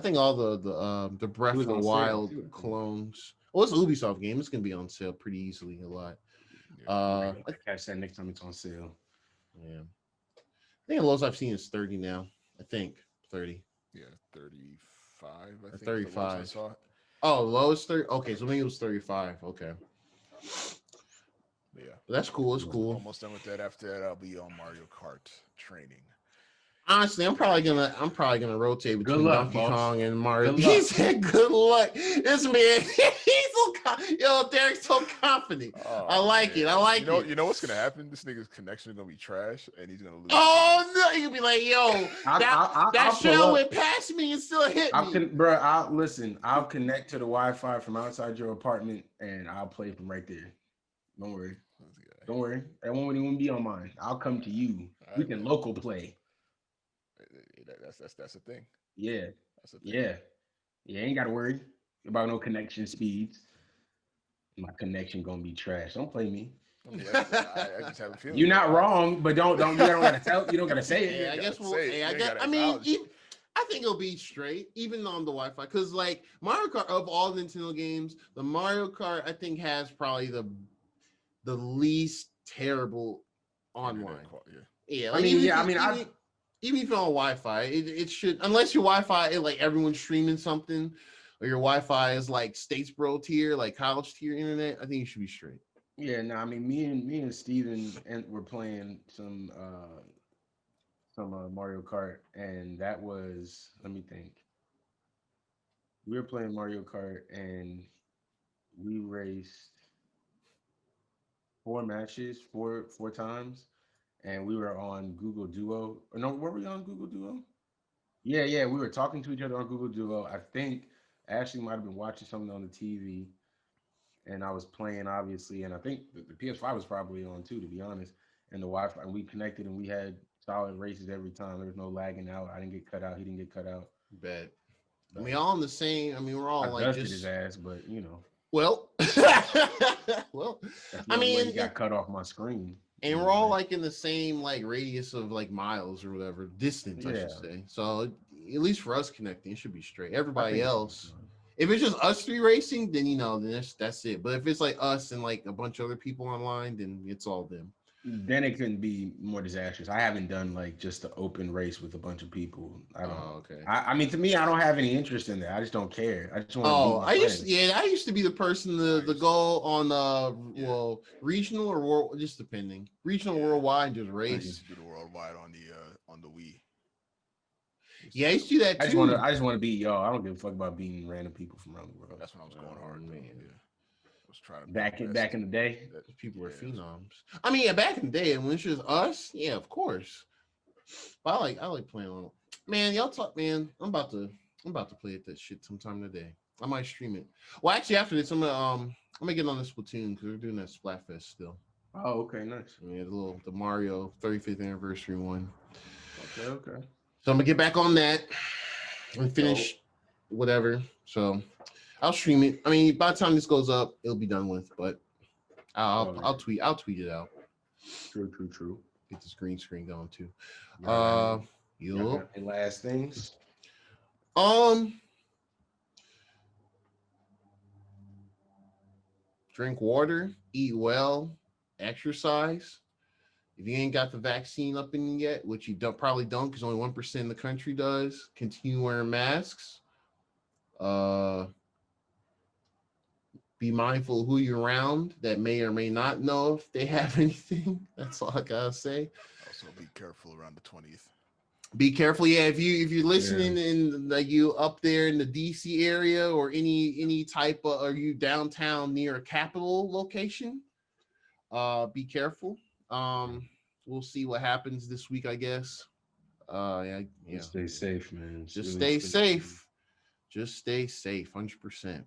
Breath of the Wild clones. Well, it's an Ubisoft game. It's gonna be on sale pretty easily a lot. I catch that next time it's on sale. Yeah. I think the lowest I've seen is 30 now. I think 30. Yeah, 35. I think 35. I saw it. Oh, lowest 30. Okay, so maybe it was 35. Okay. Yeah, but that's cool. It's cool. Almost done with that. After that, I'll be on Mario Kart training. Honestly, I'm probably gonna rotate between Donkey Kong and Mario. He said, "Good luck." This man, Derek's so confident. Oh, I like it. You know what's gonna happen? This nigga's connection is gonna be trash, and he's gonna lose. Oh no! He'll be like, "Yo, that shell went past me and still hit me." Bro, I'll connect to the Wi-Fi from outside your apartment, and I'll play from right there. Don't worry. That won't even be on mine. I'll come to you. We can local play. That's a thing. Yeah. That's a thing. Yeah. Ain't gotta worry about no connection speeds. My connection gonna be trash. Don't play me. I just have a feeling. You're not wrong, but you don't gotta tell. You don't gotta say it. Yeah, I guess we'll. I think it'll be straight, even on the Wi-Fi, because like Mario Kart, of all Nintendo games, the Mario Kart I think has probably the least terrible online. Yeah, I mean, even if you're on Wi-Fi, it should, unless your Wi-Fi is like everyone's streaming something, or your Wi-Fi is like Statesboro tier, like college tier internet. I think you should be straight. Yeah, no, I mean, me and Steven were playing some Mario Kart, and that was, let me think. We were playing Mario Kart, and we raced 4 matches, four times, and we were on Google Duo. Or no, were we on Google Duo? Yeah, we were talking to each other on Google Duo. I think Ashley might have been watching something on the TV, and I was playing, obviously, and I think the PS5 was probably on too, to be honest. And the Wi-Fi, and we connected, and we had solid races every time. There was no lagging out. I didn't get cut out. He didn't get cut out. Bet. I mean, all in the same. I mean, we're all I like dusted just his ass, but you know. well, well. That's I the only way mean, he got cut off my screen. and we're all like in the same like radius of like miles or whatever distance, I should say. So at least for us connecting, it should be straight. Everybody else, if it's just us three racing, then then that's it. But if it's like us and like a bunch of other people online, then it's all them. Then it can be more disastrous. I haven't done like just an open race with a bunch of people. I don't. Oh, okay. I mean, to me, I don't have any interest in that. I just don't care. I just want. I used to be the person the goal on regional or world, just depending regional worldwide and just I race. used to do the worldwide on the Wii. Yeah, I used to do that too. I just want to beat y'all. I don't give a fuck about beating random people from around the world. That's when I was going hard, man. Yeah. I was trying to back in the day. People were phenoms. I mean, yeah, back in the day, and when it's just us, yeah, of course. But I like playing on. Man, y'all talk, man. I'm about to play that shit sometime today. I might stream it. Well, actually, after this, I'm gonna get on this Splatoon because we're doing that Splatfest still. Oh, okay, nice. Yeah, the Mario 35th anniversary one. Okay. So I'm gonna get back on that and finish whatever. So I'll stream it. I mean, by the time this goes up, it'll be done with. But I'll tweet it out. True. Get this green screen going too. Any last things? Drink water, eat well, exercise. If you ain't got the vaccine up in you yet, which you probably don't, because only 1% in the country does, continue wearing masks. Be mindful of who you're around that may or may not know if they have anything. That's all I gotta say. Also, be careful around the 20th. Be careful, yeah. If you're listening in like you up there in the DC area or any type of, are you downtown near a capital location? Be careful. We'll see what happens this week, I guess. Yeah. Stay safe, man. Just stay safe. Just stay safe, 100%.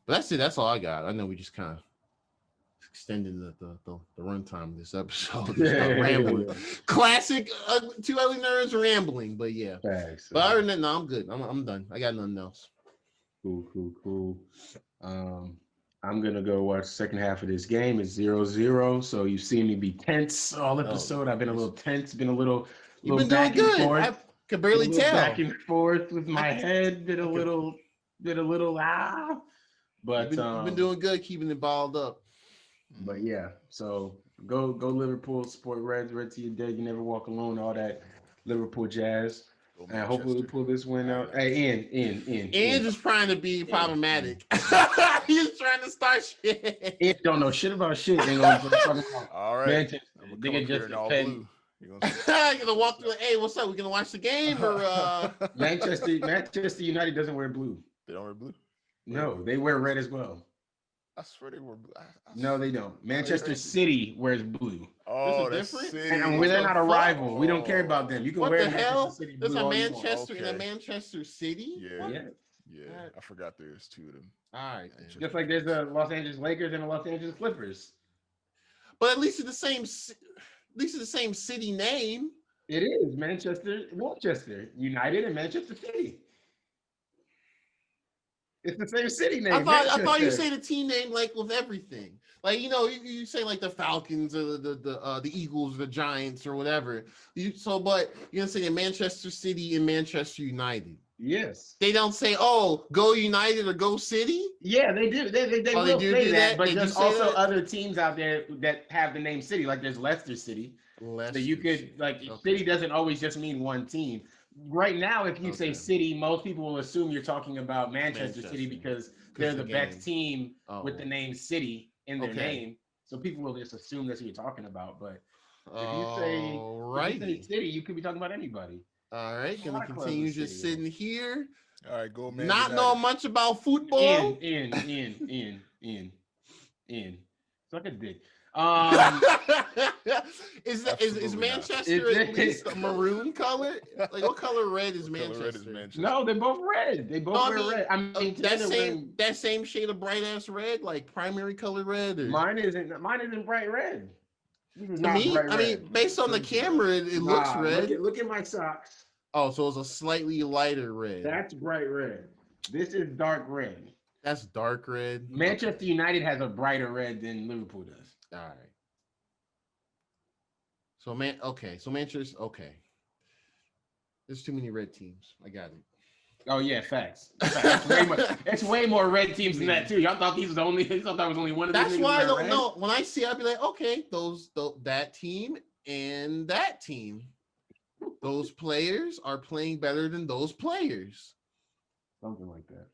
But that's it. That's all I got. I know we just kind of extended the runtime of this episode. Rambling. Classic Two Ugly Nerds rambling, but yeah. Thanks. But other than that, no, I'm good. I'm done. I got nothing else. Cool. I'm gonna go watch the second half of this game. It's 0-0. So you've seen me be tense all episode. I've been a little tense, been a little You've been doing good. Forth, I could barely tell. Back and forth with my head. Been a little But you've been doing good, keeping it balled up. But yeah, so go Liverpool, support Reds, red to your day. You never walk alone. All that Liverpool jazz. And hopefully we pull this win out. Hey, Ian just trying to be problematic. He's trying to start shit. Ian don't know shit about shit. Ain't gonna all right. Manchester, nigga just all said, blue. You're gonna walk through. Hey, what's up? We gonna watch the game or? Manchester United doesn't wear blue. They don't wear blue. No, they wear red as well. I swear they were blue. No, they don't. Manchester City wears blue. Oh, that's that's different? City. And they're not a rival. We don't care about them. You can What wear the hell? Manchester City There's blue a all you want. Manchester in a Okay. Manchester City. Yeah. Yeah. I forgot there's two of them. All right. Manchester. Just like there's the Los Angeles Lakers and the Los Angeles Clippers. But at least it's the same city name. It is Manchester United and Manchester City. It's the same city name. I thought you say the team name like with everything. Like you say like the Falcons or the Eagles or the Giants or whatever. But you're gonna say the Manchester City and Manchester United. Yes. They don't say, "Oh, go United" or "Go City." Yeah, they do. They will do say that? that. But They there's do say also that? other teams out there that have the name City. Like there's Leicester City. So you could like Okay. city doesn't always just mean one team. Right now, if you say Okay. city, most people will assume you're talking about Manchester City Manchester. because they're the the best game. team with Oh. the name city in their Okay. name. So people will just assume that's who you're talking about. But if you say Alrighty. city, you could be talking about anybody. All right. A Gonna lot of clubs continue with just city, sitting here, All right, go man. not United. knowing much about football. In. Suck a dick. Is Absolutely not. Manchester at least a maroon color? Like what color red is What color Manchester? red is Manchester? No, they're both red. They both No, I wear mean, red. I mean, that same shade of bright ass red, like primary color red. Or... Mine isn't bright red. This is To not me, bright I mean, red. based on the camera, it looks Nah, red. Look at my socks. Oh, so it's a slightly lighter red. That's bright red. This is dark red. That's dark red. Manchester United has a brighter red than Liverpool does. All right. So Manchester. Okay. There's too many red teams. I got it. Oh yeah, facts. It's way more red teams than that too. Y'all thought these was only. You thought that was only one of. That's these why I that don't red? know. When I see it, I'll be like, okay, that team and that team. Those players are playing better than those players. Something like that.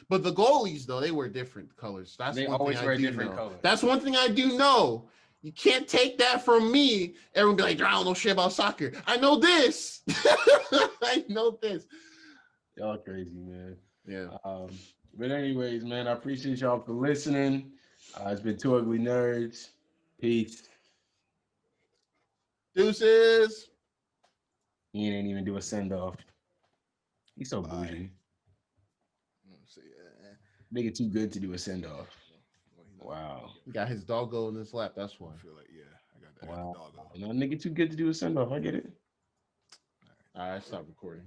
But the goalies though, they wear different colors. They always wear different colors. That's one thing I do know. You can't take that from me. Everyone be like, I don't know shit about soccer. I know this. I know this. Y'all crazy, man. Yeah. But anyways, man, I appreciate y'all for listening. It's been Two Ugly Nerds. Peace. Deuces. He didn't even do a send off. He's so Bye. bougie. See, Nigga too good to do a send off. well, you know, Wow. He got his doggo in his lap. That's why. I feel like I got that. Wow. Doggo. You know, nigga too good to do a send off. I get it. All right, stop recording.